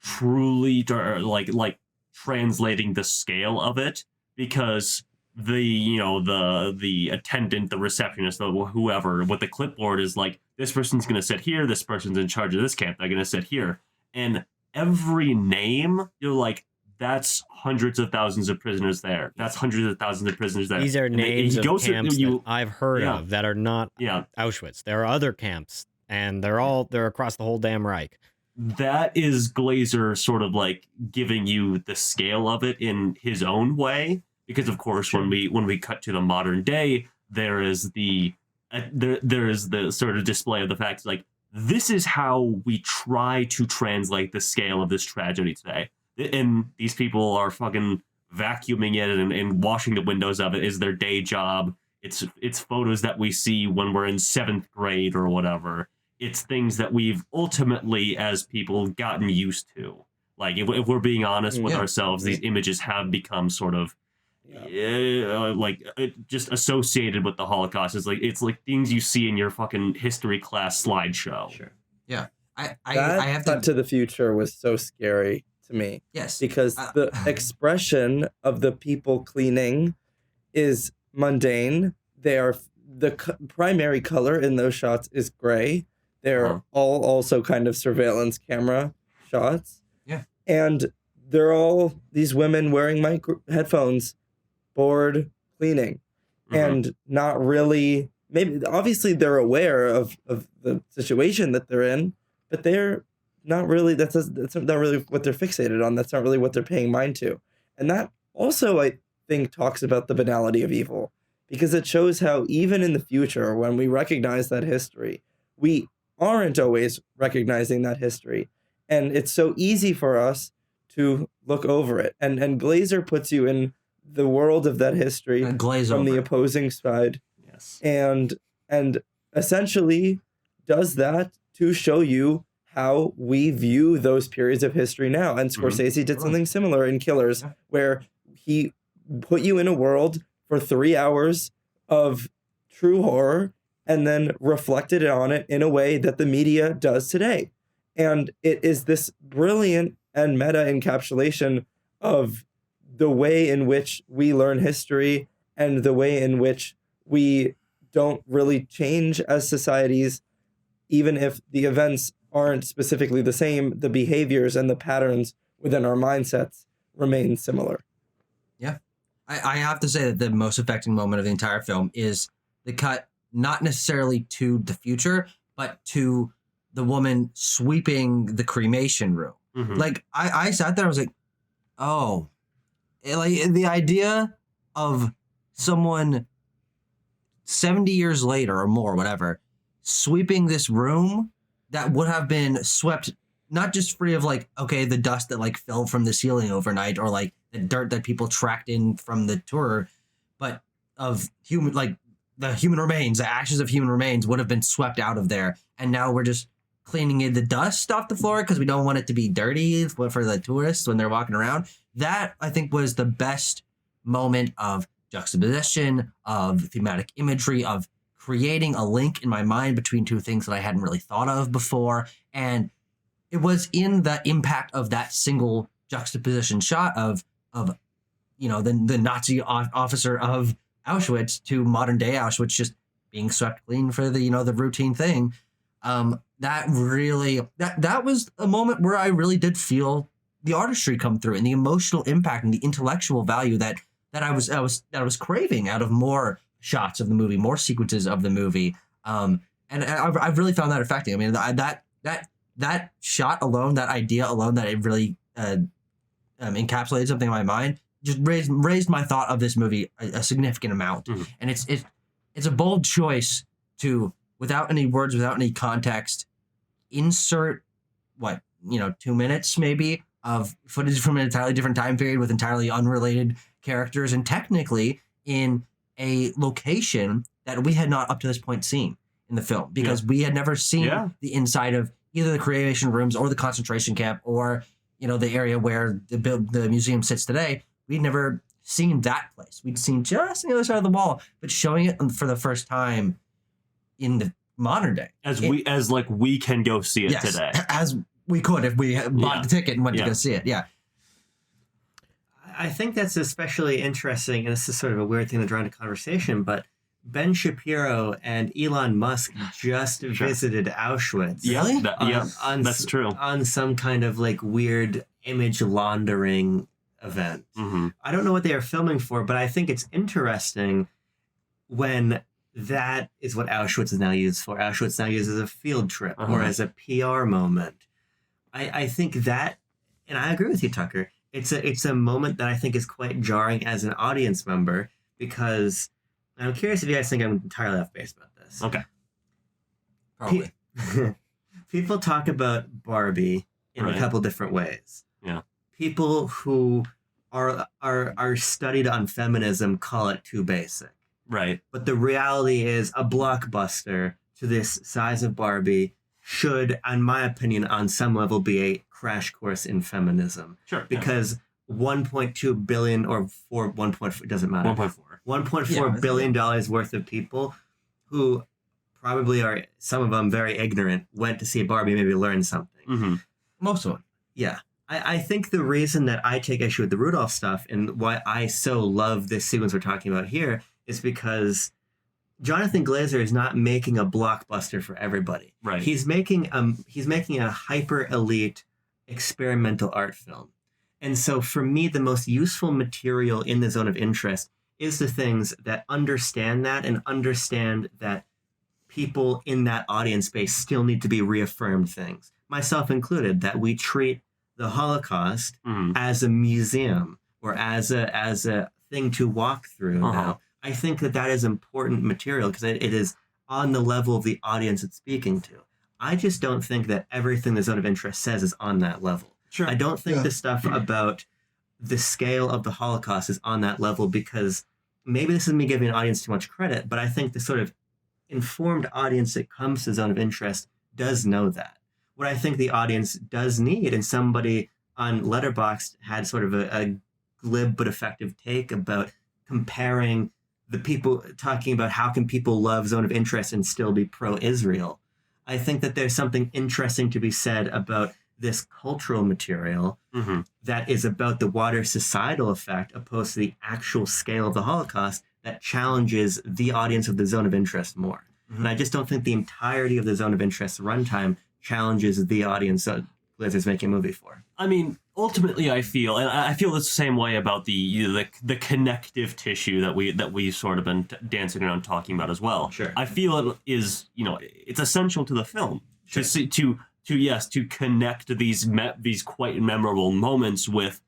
truly like translating the scale of it, because the attendant, the receptionist, whoever with the clipboard is like, this person's going to sit here, this person's in charge of this camp, they're going to sit here, and every name you're like, that's hundreds of thousands of prisoners there. That's hundreds of thousands of prisoners there. These are names of camps that I've heard Yeah. of that are not Auschwitz. There are other camps, and they're across the whole damn Reich. That is Glazer sort of like giving you the scale of it in his own way, because of course when we cut to the modern day, there is the sort of display of the fact, like, this is how we try to translate the scale of this tragedy today. And these people are fucking vacuuming it and washing the windows of it is their day job. It's photos that we see when we're in 7th grade or whatever. It's things that we've ultimately, as people, gotten used to. Like, if we're being honest with ourselves, these images have become sort of just associated with the Holocaust. It's like things you see in your fucking history class slideshow. Sure. Yeah. I have Cut to the Future was so scary to me. Yes. Because the expression of the people cleaning is mundane. They are primary color in those shots is gray. They're all also kind of surveillance camera shots. Yeah. And they're all these women wearing headphones, bored, cleaning, and not really, maybe obviously they're aware of the situation that they're in, but they're not really, that's not really what they're fixated on. That's not really what they're paying mind to. And that also, I think, talks about the banality of evil, because it shows how even in the future, when we recognize that history, we aren't always recognizing that history. And it's so easy for us to look over it. And Glazer puts you in the world of that history from the opposing side. Yes. And essentially does that to show you how we view those periods of history now. And Scorsese did something similar in Killers, where he put you in a world for 3 hours of true horror and then reflected on it in a way that the media does today. And it is this brilliant and meta encapsulation of the way in which we learn history and the way in which we don't really change as societies, even if the events aren't specifically the same, the behaviors and the patterns within our mindsets remain similar. Yeah. I have to say that the most affecting moment of the entire film is the cut, not necessarily to the future, but to the woman sweeping the cremation room. Like, I sat there, I was like, oh, like the idea of someone 70 years later or more, whatever, sweeping this room that would have been swept, not just free of like, okay, the dust that like fell from the ceiling overnight, or like the dirt that people tracked in from the tour, but of the human remains, the ashes of human remains would have been swept out of there. And now we're just cleaning the dust off the floor because we don't want it to be dirty for the tourists when they're walking around. That, I think, was the best moment of juxtaposition, of thematic imagery, of creating a link in my mind between two things that I hadn't really thought of before. And it was in the impact of that single juxtaposition shot of the Nazi officer of Auschwitz to modern day Auschwitz just being swept clean for the routine thing. That was a moment where I really did feel the artistry come through and the emotional impact and the intellectual value that I was craving out of more shots of the movie, more sequences of the movie. And I've really found that affecting. I mean, that shot alone, that idea alone, that it really encapsulated something in my mind, just raised my thought of this movie a significant amount. And it's a bold choice to without any words, without any context, insert 2 minutes maybe of footage from an entirely different time period with entirely unrelated characters, and technically in a location that we had not up to this point seen in the film, because we had never seen the inside of either the cremation rooms or the concentration camp or the area where the museum sits today. We'd never seen that place. We'd seen just on the other side of the wall, but showing it for the first time in the modern day, we can go see it today, as we could if we bought the ticket and went to go see it. Yeah. I think that's especially interesting, and this is sort of a weird thing to draw into conversation, but Ben Shapiro and Elon Musk just visited Auschwitz. Really? That's true. On some kind of like weird image laundering event. Mm-hmm. I don't know what they are filming for, but I think it's interesting when that is what Auschwitz is now used for. Auschwitz now used as a field trip or as a PR moment. I think that, and I agree with you, Tucker, it's a moment that I think is quite jarring as an audience member, because I'm curious if you guys think I'm entirely off base about this. Okay. Probably. People talk about Barbie in a couple different ways. Yeah. People who are studied on feminism call it too basic. Right. But the reality is a blockbuster to this size of Barbie should, in my opinion, on some level be a crash course in feminism. Sure. Because 1.2 billion or 1.4, it doesn't matter. 1.4 billion dollars worth of people who probably are, some of them very ignorant, went to see Barbie, maybe learn something. Mm-hmm. Most of them. Yeah. I think the reason that I take issue with the Rudolph stuff and why I so love this sequence we're talking about here is because Jonathan Glazer is not making a blockbuster for everybody. Right. He's making a hyper elite experimental art film. And so for me, the most useful material in the zone of interest is the things that understand that and understand that people in that audience space still need to be reaffirmed things, myself included, that we treat the Holocaust as a museum or as a thing to walk through now. I think that is important material because it is on the level of the audience it's speaking to. I just don't think that everything the zone of interest says is on that level. Sure. I don't think the stuff about the scale of the Holocaust is on that level, because maybe this is me giving an audience too much credit, but I think the sort of informed audience that comes to zone of interest does know that. What I think the audience does need, and somebody on Letterboxd had sort of a glib but effective take about comparing the people, talking about how can people love zone of interest and still be pro-Israel. I think that there's something interesting to be said about this cultural material that is about the wider societal effect opposed to the actual scale of the Holocaust that challenges the audience of the zone of interest more. And I just don't think the entirety of the zone of interest runtime challenges the audience that Glazer's making a movie for. I mean, ultimately, I feel the same way about the connective tissue that we sort of been dancing around talking about as well. Sure. I feel it is, it's essential to the film to connect these quite memorable moments with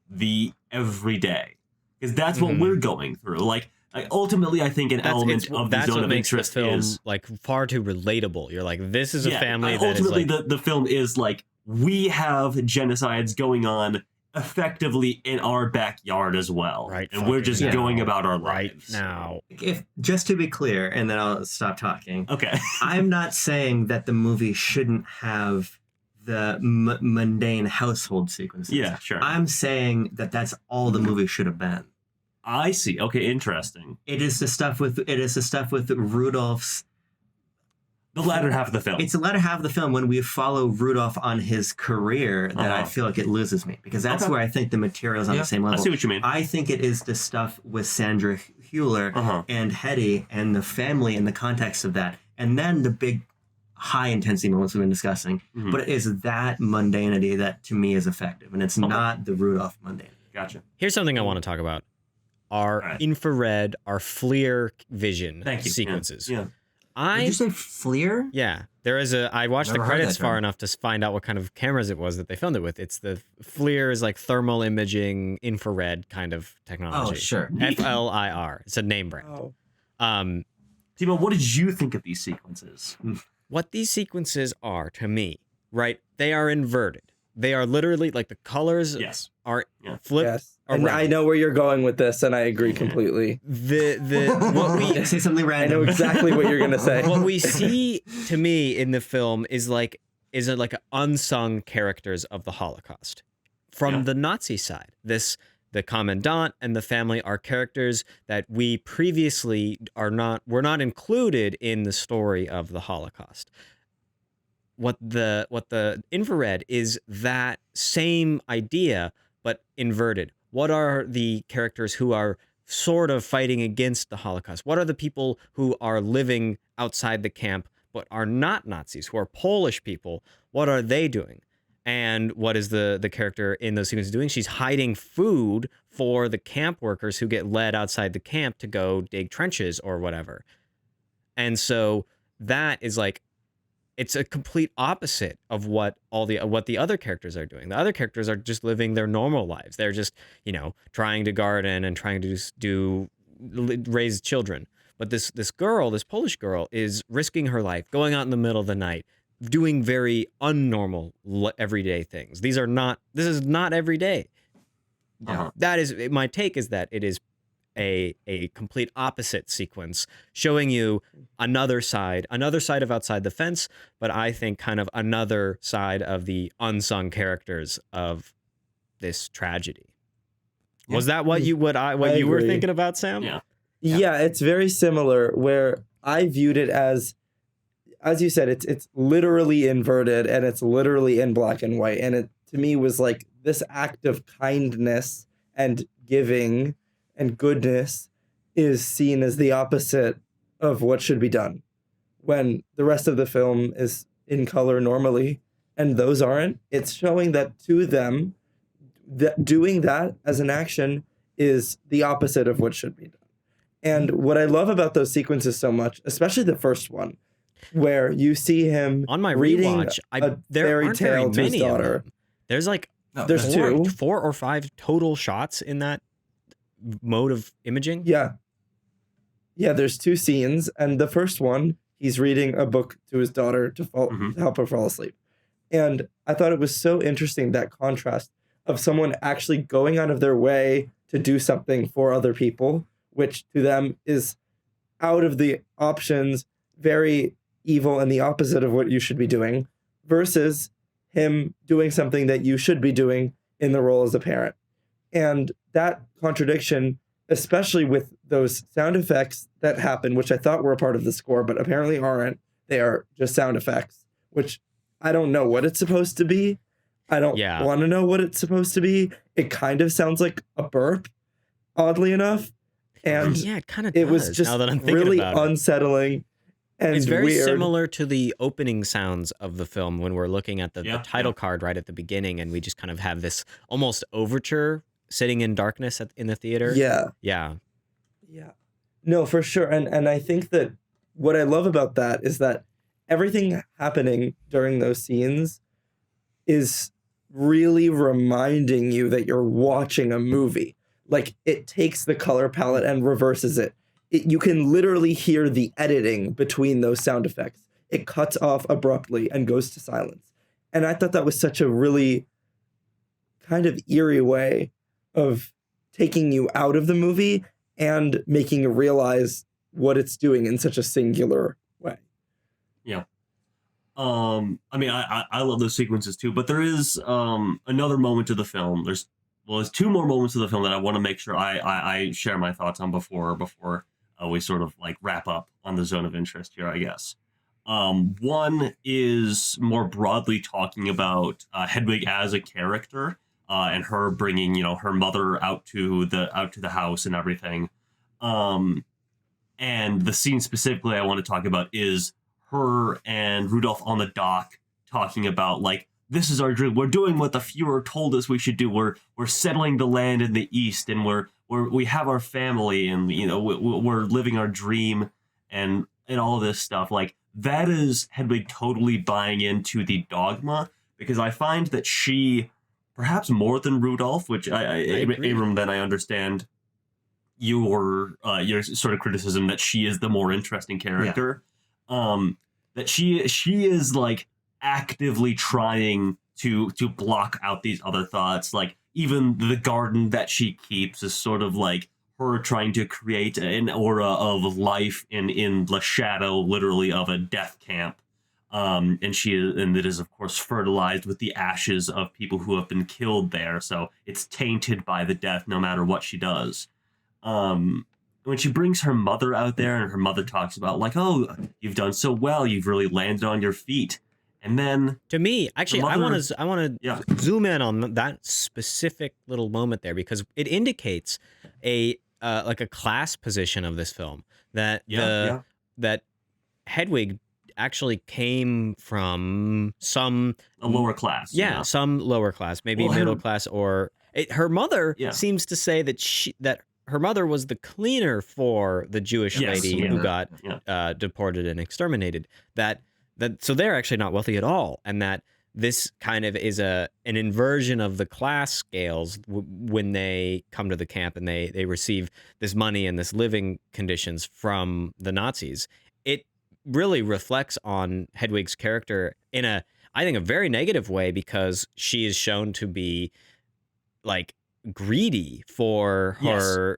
the everyday, because that's what we're going through. Like ultimately, I think an element of the zone of interest is like far too relatable. You're like, this is a family. That ultimately, is like, the film is like, we have genocides going on effectively in our backyard as well, right? And we're just going about our right lives now. If just to be clear, and then I'll stop talking. Okay. I'm not saying that the movie shouldn't have the mundane household sequences. Yeah, sure. I'm saying that that's all the movie should have been. I see. Okay, interesting. It is the stuff with Rudolph's. The latter half of the film. It's the latter half of the film when we follow Rudolph on his career that I feel like it loses me, because that's where I think the material is on the same level. I see what you mean. I think it is the stuff with Sandra Hüller and Hetty and the family in the context of that, and then the big high intensity moments we've been discussing. But it is that mundanity that to me is effective, and it's not the Rudolph mundanity. Gotcha. Here's something I want to talk about: our infrared, our FLIR vision sequences. Yeah. Did you say FLIR? Yeah, there is I watched Never the heard credits that far term. enough to find out what kind of cameras it was that they filmed it with. It's the FLIR is like thermal imaging infrared kind of technology. Oh, sure. FLIR. It's a name brand. Oh. Timo, what did you think of these sequences? What these sequences are to me, right? They are inverted. They are literally like the colors are flipped. Yes. And I know where you're going with this, and I agree completely. What we say something I random. know exactly what you're gonna say. what we see to me in the film is like unsung characters of the Holocaust from the Nazi side. The commandant and the family are characters that we previously were not included in the story of the Holocaust. What the infrared is that same idea but inverted. What are the characters who are sort of fighting against the Holocaust? What are the people who are living outside the camp but are not Nazis, who are Polish people? What are they doing? And what is the character in those sequences doing? She's hiding food for the camp workers who get led outside the camp to go dig trenches or whatever. And so that is like, it's a complete opposite of what the other characters are doing. The other characters are just living their normal lives. They're just, trying to garden and trying to raise children. But this Polish girl, is risking her life, going out in the middle of the night, doing very unnormal everyday things. This is not every day. That is my take, is that it is a complete opposite sequence, showing you another side of outside the fence, but I think kind of another side of the unsung characters of this tragedy. Was that what you were thinking about, Sam? Yeah, it's very similar, where I viewed it as you said, it's literally inverted, and it's literally in black and white, and it to me was like this act of kindness and giving and goodness is seen as the opposite of what should be done, when the rest of the film is in color normally and those aren't. It's showing that to them, that doing that as an action is the opposite of what should be done. And what I love about those sequences so much, especially the first one, where you see him on my reading rewatch, there fairy aren't tale very to his many of daughter. them. There's like There's four or five total shots in that mode of imaging. Yeah, there's 2 scenes, and the first one, he's reading a book to his daughter to help her fall asleep. And I thought it was so interesting, that contrast of someone actually going out of their way to do something for other people, which to them is out of the options, very evil and the opposite of what you should be doing, versus him doing something that you should be doing in the role as a parent. And that contradiction, especially with those sound effects that happen, which I thought were a part of the score, but apparently aren't. They are just sound effects, which I don't know what it's supposed to be. I don't want to know what it's supposed to be. It kind of sounds like a burp, oddly enough. And it kind of does, it was just now that I'm thinking really about it. unsettling. And it's very weird. similar to the opening sounds of the film when we're looking at the title card right at the beginning, and we just kind of have this almost overture sitting in darkness in the theater. Yeah. No, for sure. And I think that what I love about that is that everything happening during those scenes is really reminding you that you're watching a movie. Like, it takes the color palette and reverses it. You can literally hear the editing between those sound effects. It cuts off abruptly and goes to silence. And I thought that was such a really kind of eerie way of taking you out of the movie and making you realize what it's doing in such a singular way. Yeah. I mean, I love those sequences too, but there is another moment of the film. There's 2 more moments of the film that I want to make sure I share my thoughts on before we sort of like wrap up on the zone of interest here, I guess. One is more broadly talking about Hedwig as a character, and her bringing, her mother out to the house and everything. And the scene specifically I want to talk about is her and Rudolph on the dock talking about, like, this is our dream. We're doing what the Fuhrer told us we should do. We're settling the land in the East, and we have our family, and we're living our dream, and all this stuff. Like, that is Hedwig totally buying into the dogma, because I find that she, perhaps more than Rudolph, which I Abram, then I understand, your sort of criticism that she is the more interesting character. That she is like actively trying to block out these other thoughts. Like even the garden that she keeps is sort of like her trying to create an aura of life in the shadow, literally, of a death camp. And it is of course fertilized with the ashes of people who have been killed there. So it's tainted by the death no matter what she does. When she brings her mother out there and her mother talks about like, oh, you've done so well, you've really landed on your feet. And then to me, actually, I want to zoom in on that specific little moment there, because it indicates a like a class position of this film, that that Hedwig actually came from a lower class. Some lower class, maybe middle class, or her mother seems to say that her mother was the cleaner for the Jewish lady who got deported and exterminated. So they're actually not wealthy at all, and that this kind of is an inversion of the class scales when they come to the camp and they receive this money and this living conditions from the Nazis. It really reflects on Hedwig's character in I think, a very negative way, because she is shown to be like greedy for her,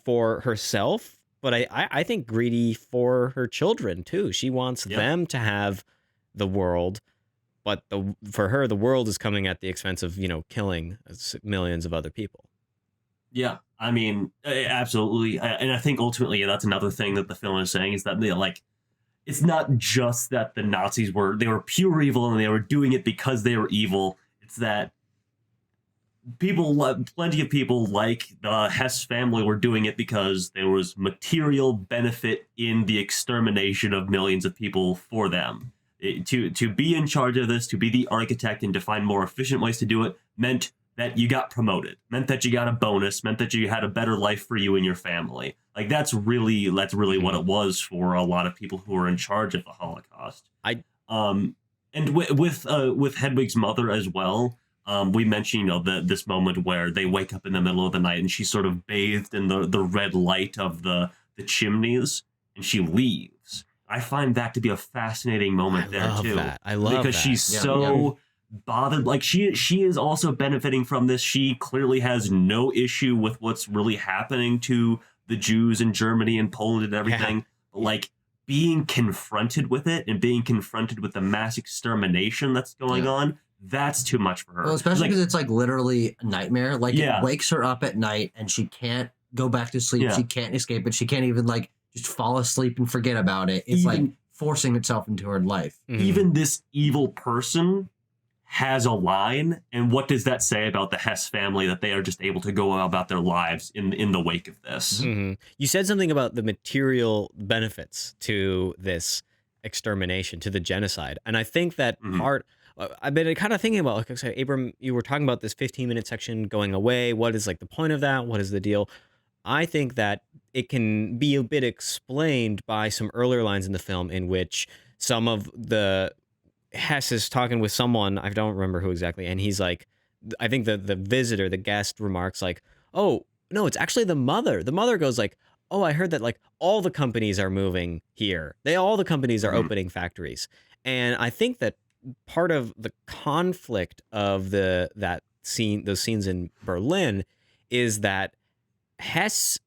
for herself, but I think greedy for her children too. She wants them to have the world, but for her, the world is coming at the expense of, killing millions of other people. Yeah, I mean, absolutely. And I think ultimately that's another thing that the film is saying, is that it's not just that the Nazis were pure evil and they were doing it because they were evil. It's that plenty of people like the Hess family were doing it because there was material benefit in the extermination of millions of people for them. To be in charge of this, to be the architect and to find more efficient ways to do it, meant that you got promoted, meant that you got a bonus, meant that you had a better life for you and your family. Like that's really what it was for a lot of people who were in charge of the Holocaust. And with Hedwig's mother as well. We mentioned, this moment where they wake up in the middle of the night and she's sort of bathed in the red light of the chimneys, and she leaves. I find that to be a fascinating moment too. I love because that. she's so bothered. Like she is also benefiting from this. She clearly has no issue with what's really happening to the Jews in Germany and Poland and everything. But like being confronted with it and being confronted with the mass extermination that's going on, that's too much for her. Well, especially because it's like literally a nightmare. Like it wakes her up at night and she can't go back to sleep. She can't escape it. She can't even like just fall asleep and forget about it. It's like forcing itself into her life. Even this evil person has a line, and what does that say about the Hess family, that they are just able to go about their lives in the wake of this? You said something about the material benefits to this extermination, to the genocide, and I think that part. I've been kind of thinking about, like I said, Abram, you were talking about this 15-minute section going away. What is like the point of that? What is the deal? I think that it can be a bit explained by some earlier lines in the film in which some of the Hess is talking with someone, I don't remember who exactly, and he's like, I think the visitor, the guest remarks like, oh, no, it's actually the mother. The mother goes like, oh, I heard that like all the companies are moving here. All the companies are opening factories. And I think that part of the conflict of those scenes in Berlin is that Hess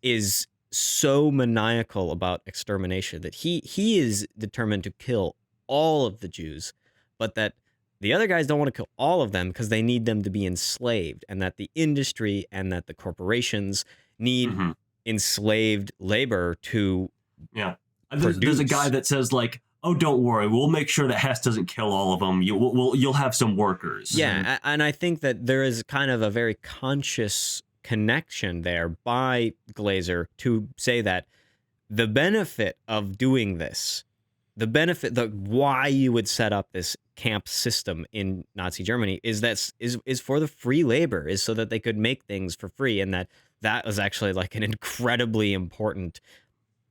is so maniacal about extermination that he is determined to kill all of the Jews, but that the other guys don't want to kill all of them because they need them to be enslaved, and that the industry and that the corporations need enslaved labor to There's a guy that says like, oh, don't worry, we'll make sure that Hess doesn't kill all of them. You'll have some workers. Yeah, and I think that there is kind of a very conscious connection there by Glazer to say that the benefit of doing this, why you would set up this camp system in Nazi Germany is for the free labor, is so that they could make things for free, and that was actually like an incredibly important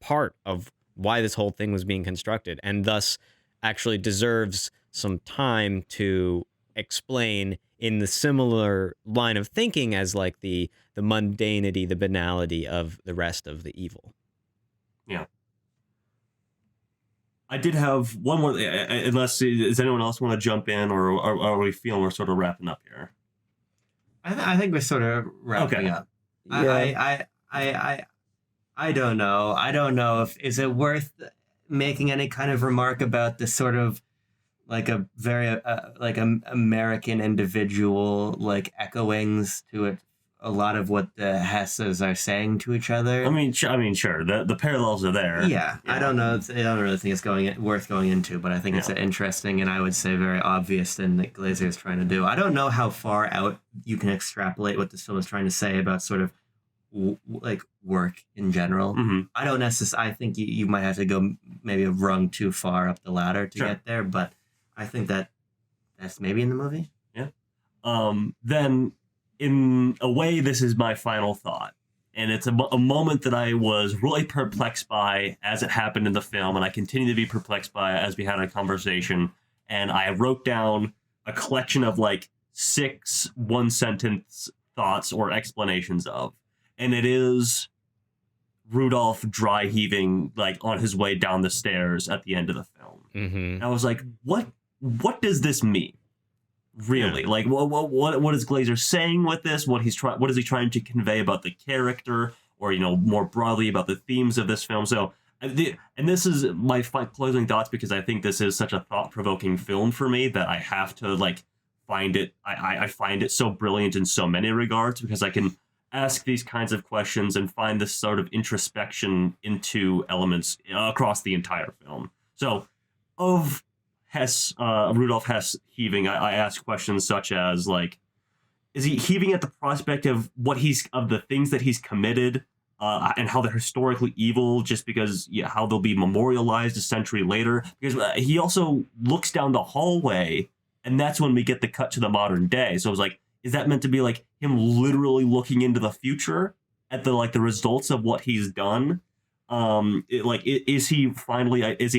part of why this whole thing was being constructed, and thus actually deserves some time to explain in the similar line of thinking as like the mundanity, the banality of the rest of the evil. Yeah. I did have one more, unless, does anyone else want to jump in, or are we feeling we're sort of wrapping up here? I think we're sort of wrapping up. Yeah. I don't know. I don't know if is it worth making any kind of remark about this sort of like a very like American individual like echoings to it. A lot of what the Hesses are saying to each other. I mean, sure. The parallels are there. Yeah, I don't know. I don't really think it's worth going into, but I think it's interesting and I would say very obvious thing that Glazer is trying to do. I don't know how far out you can extrapolate what this film is trying to say about sort of like work in general. Mm-hmm. I don't necessarily. I think you might have to go maybe a rung too far up the ladder to get there, but I think that's maybe in the movie. Yeah. Then. In a way, this is my final thought. And it's a moment that I was really perplexed by as it happened in the film, and I continue to be perplexed by as we had a conversation. And I wrote down a collection of like 6 one-sentence thoughts or explanations of. And it is Rudolph dry heaving like on his way down the stairs at the end of the film. Mm-hmm. And I was like, what does this mean? Really, like what is Glazer saying with this? What is he trying to convey about the character, or more broadly about the themes of this film? So, and this is my closing thoughts, because I think this is such a thought-provoking film for me that I have to like find it. I find it so brilliant in so many regards, because I can ask these kinds of questions and find this sort of introspection into elements across the entire film. So, of Rudolf Hess heaving, I ask questions such as like, is he heaving at the prospect of the things that he's committed, and how they're historically evil just because how they'll be memorialized a century later? Because he also looks down the hallway, and that's when we get the cut to the modern day. So it was like, is that meant to be like him literally looking into the future at the results of what he's done? Is he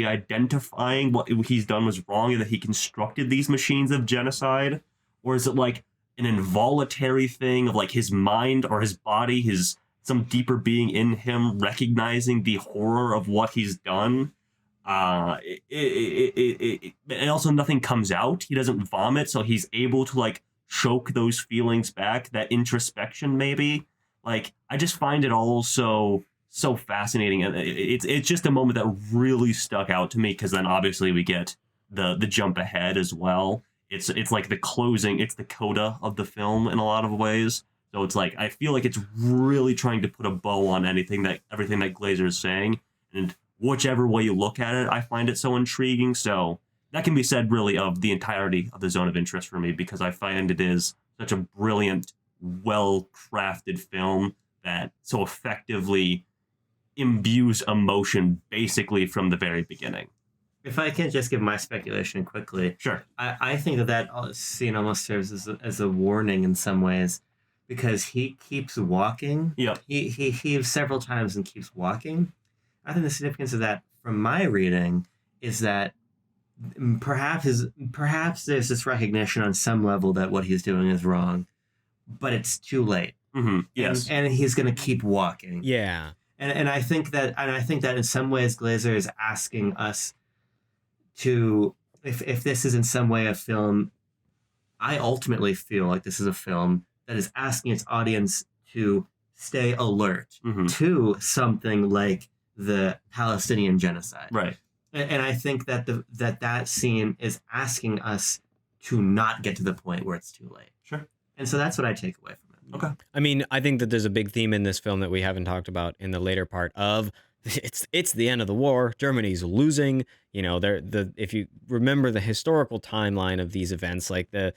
identifying what he's done was wrong and that he constructed these machines of genocide? Or is it like an involuntary thing of like his mind or his body, some deeper being in him recognizing the horror of what he's done? And also nothing comes out. He doesn't vomit, so he's able to like choke those feelings back, that introspection maybe. Like, I just find it all so fascinating, and it's just a moment that really stuck out to me, because then obviously we get the jump ahead as well. It's like the closing, it's the coda of the film in a lot of ways. So it's like I feel like it's really trying to put a bow on everything that Glazer is saying, and whichever way you look at it, I find it so intriguing. So that can be said really of the entirety of the Zone of Interest for me, because I find it is such a brilliant, well-crafted film that so effectively imbues emotion basically from the very beginning. If I can just give my speculation quickly. Sure. I think that scene almost serves as a warning in some ways, because he keeps walking. Yep. He heaves several times and keeps walking. I think the significance of that, from my reading, is that perhaps there's this recognition on some level that what he's doing is wrong, but it's too late. Mm-hmm. Yes. And he's going to keep walking. Yeah. And I think that in some ways Glazer is asking us to, if this is in some way a film, I ultimately feel like this is a film that is asking its audience to stay alert to something like the Palestinian genocide. Right. And I think that that scene is asking us to not get to the point where it's too late. Sure. And so that's what I take away from it. Okay. I mean, I think that there's a big theme in this film that we haven't talked about in the later part of it's the end of the war. Germany's losing. If you remember the historical timeline of these events, like the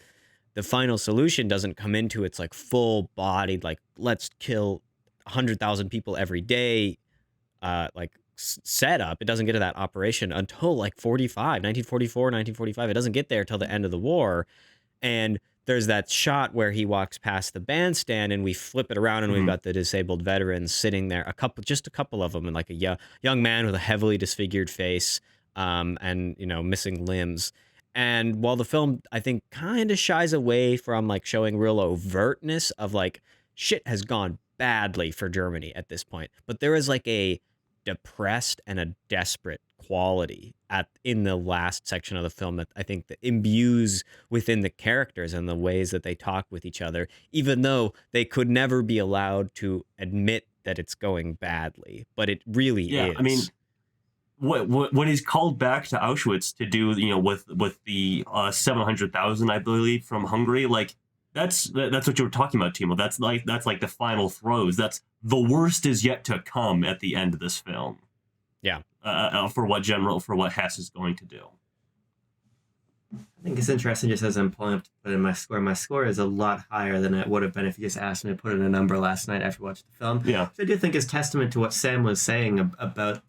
final solution doesn't come into its like full bodied, like let's kill 100,000 people every day, setup. It doesn't get to that operation until like 1945. It doesn't get there till the end of the war. And there's that shot where he walks past the bandstand and we flip it around and we've got the disabled veterans sitting there, just a couple of them, and like a young man with a heavily disfigured face, and missing limbs. And while the film, I think, kind of shies away from like showing real overtness of like shit has gone badly for Germany at this point, but there is like a depressed and a desperate quality in the last section of the film that I think that imbues within the characters and the ways that they talk with each other, even though they could never be allowed to admit that it's going badly, but it really is. I mean, when he's called back to Auschwitz to do, with the 700,000, I believe, from Hungary, like that's what you were talking about, Timo. That's like the final throes. That's the worst is yet to come at the end of this film. Yeah. For what Hess is going to do. I think it's interesting, just as I'm pulling up to put in my score. My score is a lot higher than it would have been if you just asked me to put in a number last night after watching the film. Yeah. So I do think is testament to what Sam was saying about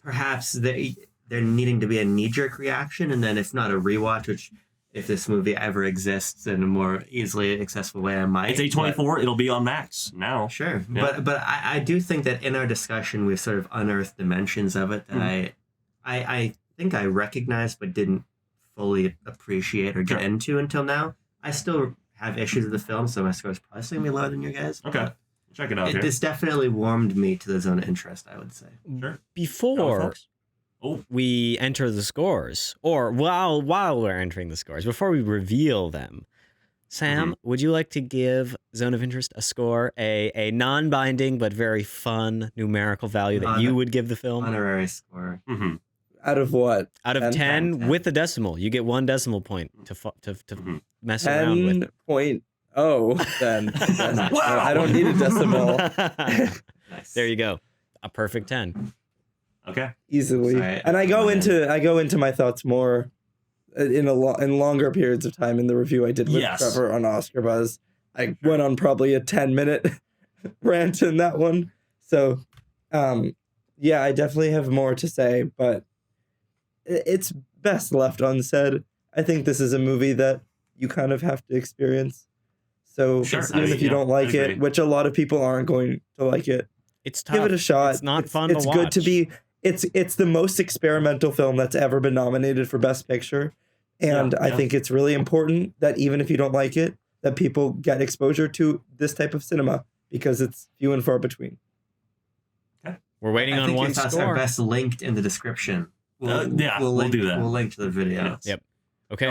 perhaps there needing to be a knee-jerk reaction, and then if not a rewatch, which if this movie ever exists in a more easily accessible way, I might. It's A24. It'll be on Max now. Sure. Yeah. But I do think that in our discussion, we've sort of unearthed dimensions of it that I think I recognized but didn't fully appreciate or get into until now. I still have issues with the film, so my score is probably going to be lower than your guys. Okay. Check it out here. This definitely warmed me to the zone of interest, I would say. Sure. Before we enter the scores, or while we're entering the scores, before we reveal them, Sam, would you like to give Zone of Interest a score, a non-binding but very fun numerical value that you would give the film? Honorary score. Mm-hmm. Out of what? Out of 10 with a decimal. You get 1 decimal point to mess around with. 10.0 then. Wow. I don't need a decimal. Nice. There you go. A perfect 10. Okay. Easily. Sorry, And I go into my thoughts more in longer periods of time in the review I did with Trevor on Oscar Buzz. I went on probably a 10-minute rant in that one. So, yeah, I definitely have more to say, but it's best left unsaid. I think this is a movie that you kind of have to experience. So even if you don't like it, which a lot of people aren't going to like it, it's tough. Give it a shot. It's not fun to watch. It's good to be. It's the most experimental film that's ever been nominated for Best Picture, and I think it's really important that even if you don't like it, that people get exposure to this type of cinema because it's few and far between. Okay. We're waiting on one thoughts score. are best linked in the description. We'll do that. We'll link to the video. Yes. Yep. Okay.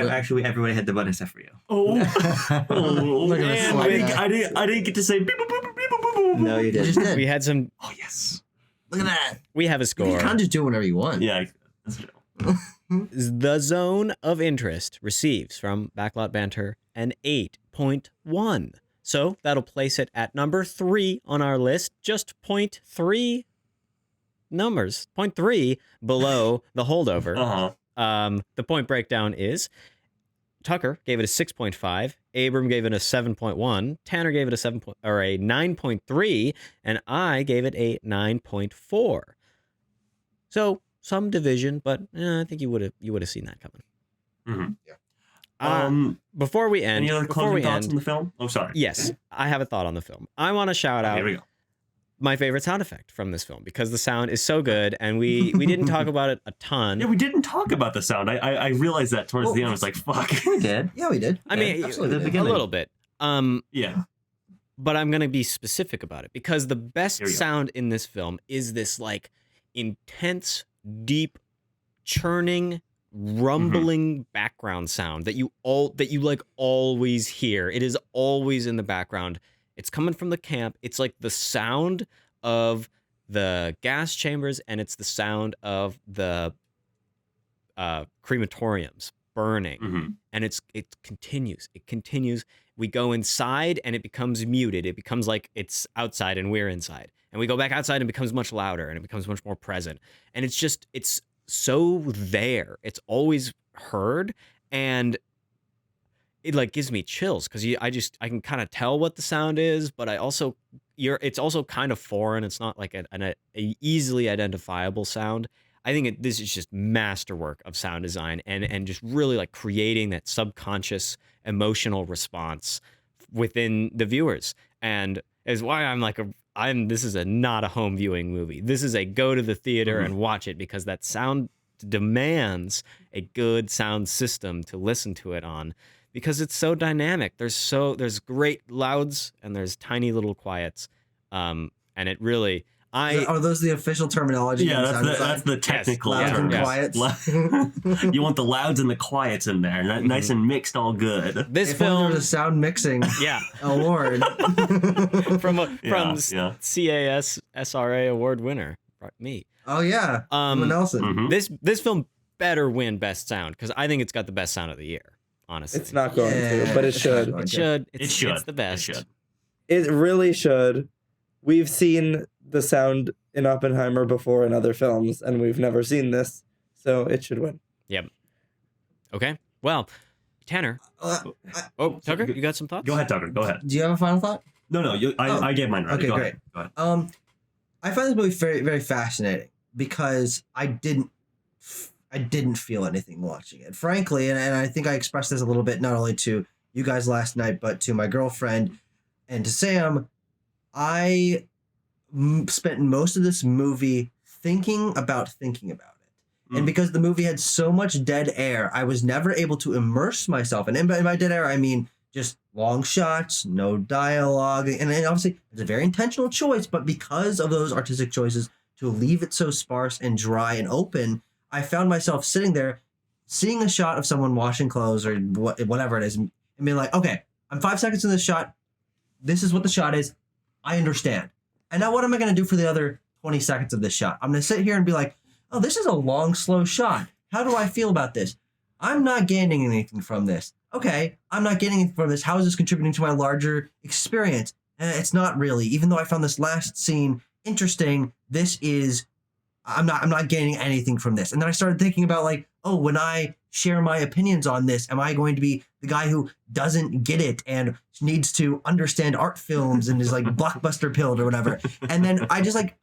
Actually, everybody hit the button except for you. Look at this slide. I didn't get to say beep, boop, boop, boop, beep, boop, boop, boop. No, you You didn't. just did. We had some. Oh, yes. Look at that. We have a You score. can just do whatever you want. Yeah, that's true. The Zone of Interest receives from Backlot Banter an 8.1. So that'll place it at number 3 on our list, just 0.3 numbers, 0.3 below the holdover. The point breakdown is Tucker gave it a 6.5, Abram gave it a 7.1, Tanner gave it a 9.3, and I gave it a 9.4. So some division, but I think you would have seen that coming. Yeah. Before we end, Any other closing thoughts on the film? Oh, sorry. Yes, I have a thought on the film. I want to shout out Here we go. my favorite sound effect from this film because the sound is so good, and we didn't talk about it a ton. Yeah, we didn't talk about the sound. I realized that towards the end. I was like, fuck. We did. Yeah, we did. I mean, absolutely the did. a little bit. Yeah. But I'm going to be specific about it because the best Here we go. sound in this film is this like intense, deep, churning, rumbling background sound that you like always hear. It is always in the background. It's coming from the camp. It's like the sound of the gas chambers, and it's the sound of the crematoriums burning. And it continues. It continues. We go inside and it becomes muted. It becomes like it's outside and we're inside. And we go back outside and it becomes much louder and it becomes much more present. And it's so there. It's always heard, and it like gives me chills because I can kind of tell what the sound is, but it's also kind of foreign. It's not like an easily identifiable sound. I think this is just masterwork of sound design and just really like creating that subconscious emotional response within the viewers, and is why I'm like this is not a home viewing movie. This is a go to the theater and watch it because that sound demands a good sound system to listen to it on because it's so dynamic. There's great louds and there's tiny little quiets. And it really Are those the official terminology? Yeah, that's the technical louds term. and quiets. You want the louds and the quiets in there, nice and mixed, all good. This If film only there was a sound mixing award from Yeah. CAS SRA award winner, me. Oh yeah, Nelson. Mhm. This film better win best sound because I think it's got the best sound of the year. Honestly, It's not going to, Yeah, but it it's not should. going It to. should. It should. It's the best. It should. It really should. We've seen the sound in Oppenheimer before in other films, and we've never seen this, so it should win. Yep. Okay. Well, Tanner. Tucker, you got some thoughts? Go ahead, Tucker. Go ahead. Do you have a final thought? No. I gave mine already. Okay, Go great. ahead. Go ahead. I find this movie very, very fascinating because I didn't feel anything watching it, frankly, and I think I expressed this a little bit not only to you guys last night, but to my girlfriend and to Sam. I spent most of this movie thinking about it. And because the movie had so much dead air, I was never able to immerse myself. And by dead air, I mean just long shots, no dialogue. And obviously, it's a very intentional choice. But because of those artistic choices to leave it so sparse and dry and open, I found myself sitting there, seeing a shot of someone washing clothes or whatever it is, and being like, okay, I'm 5 seconds in this shot. This is what the shot is. I understand. And now what am I going to do for the other 20 seconds of this shot? I'm going to sit here and be like, oh, this is a long, slow shot. How do I feel about this? I'm not gaining anything from this. Okay, I'm not getting anything from this. How is this contributing to my larger experience? It's not really. Even though I found this last scene interesting, I'm not gaining anything from this. And then I started thinking about like, oh, when I share my opinions on this, am I going to be the guy who doesn't get it and needs to understand art films and is like blockbuster pilled or whatever? And then I just like,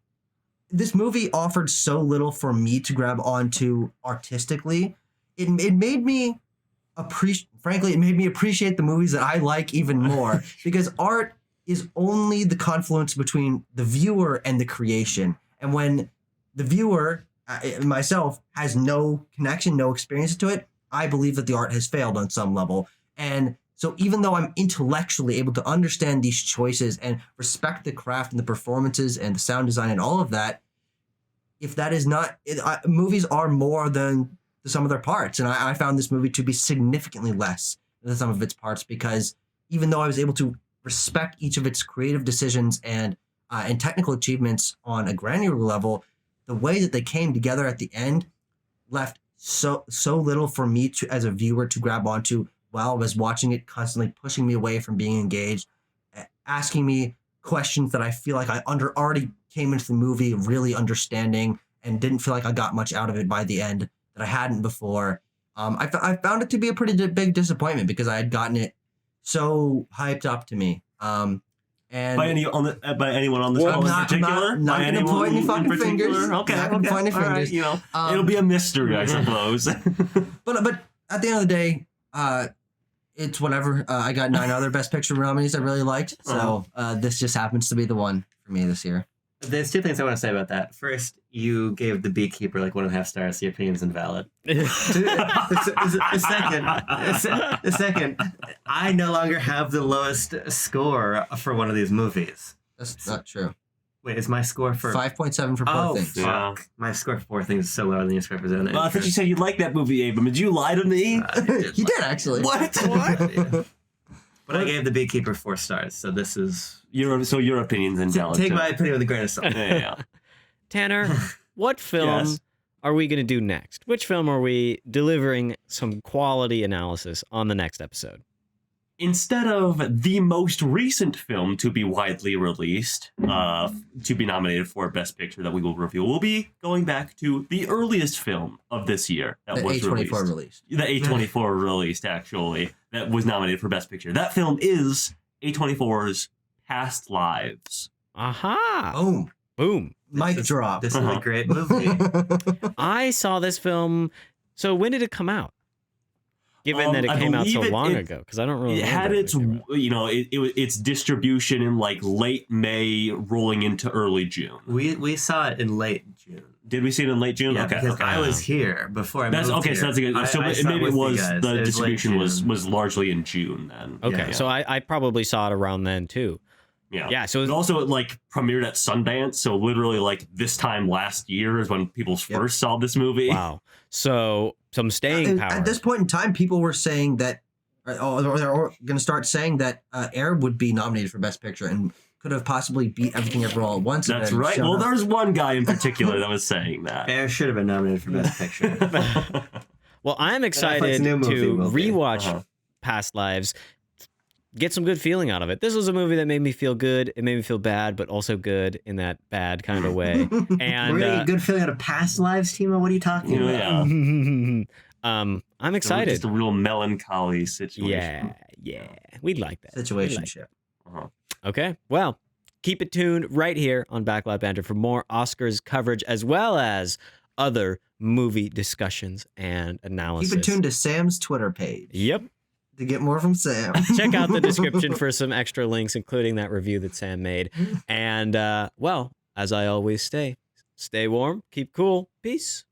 this movie offered so little for me to grab onto artistically. It made me appreciate the movies that I like even more because art is only the confluence between the viewer and the creation. And when the viewer, myself, has no connection, no experience to it, I believe that the art has failed on some level. And so even though I'm intellectually able to understand these choices and respect the craft and the performances and the sound design and all of that, if that is not, movies are more than the sum of their parts. And I found this movie to be significantly less than the sum of its parts because even though I was able to respect each of its creative decisions and technical achievements on a granular level, the way that they came together at the end left so little for me to, as a viewer, to grab onto while I was watching it, constantly pushing me away from being engaged, asking me questions that I feel like I already came into the movie really understanding and didn't feel like I got much out of it by the end that I hadn't before. I found it to be a pretty big disappointment because I had gotten it so hyped up to me. And by anyone on this call in particular? Not By gonna anyone point any in fucking particular? fingers. Okay, Not gonna point any all right, fingers. it'll be a mystery, I suppose. But at the end of the day, it's whatever. I got 9 other Best Picture nominees I really liked, so this just happens to be the one for me this year. There's 2 things I want to say about that. First, you gave The Beekeeper like 1.5 stars. The opinion's invalid. Second, I no longer have the lowest score for one of these movies. That's not true. Wait, is my score for 5.7 for Poor Things. Yeah. Fuck. My score for Poor Things is so lower than your score for Zone. Well, I thought you said you liked that movie, Abram. Did you lie to me? He did actually. What? Yeah. But I gave The Beekeeper 4 stars, so this is... Your opinion's invalid. Take too. my opinion with a grain of salt. Yeah. Tanner, what film Yes. are we going to do next? Which film are we delivering some quality analysis on the next episode? Instead of the most recent film to be widely released, to be nominated for Best Picture that we will review, we'll be going back to the earliest film of this year that The was A24 released. The A24 released, actually, that was nominated for Best Picture. That film is A24's Past Lives. Aha! Boom. Boom. Mic drop. This is a great movie. I saw this film. So when did it come out? given that it I came out so believe long ago, because I don't really It remember had its, anything about it. its distribution in like late May, rolling into early June. We saw it in late June. Did we see it in late June? Yeah, okay, because okay. I was here before I That's moved okay. here. So that's a good. So I saw maybe with it you was guys. the It late distribution was June. largely in June then. Okay, Yeah. so I probably saw it around then too. Yeah. Yeah, so It also like premiered at Sundance, so literally like this time last year is when people first saw this movie. wow. So some staying power. At this point in time, people were saying that, or they're going to start saying that Air would be nominated for Best Picture and could have possibly beat Everything Ever All at Once. That's right. Well, there's one guy in particular that was saying that. Bear should have been nominated for Best Picture. Well, I'm Affleck's excited new movie to will be. rewatch Past Lives, get some good feeling out of it. This was a movie that made me feel good. It made me feel bad, but also good in that bad kind of way. And Really good feeling out of Past Lives, Timo? What are you talking about? Yeah. I'm excited. Just a real melancholy situation. Yeah, we'd like that. Situationship. Okay, well, keep it tuned right here on Backlot Banter for more Oscars coverage as well as other movie discussions and analysis. Keep it tuned to Sam's Twitter page Yep. to get more from Sam. Check out the description for some extra links, including that review that Sam made. And, well, as I always say, stay warm, keep cool, peace.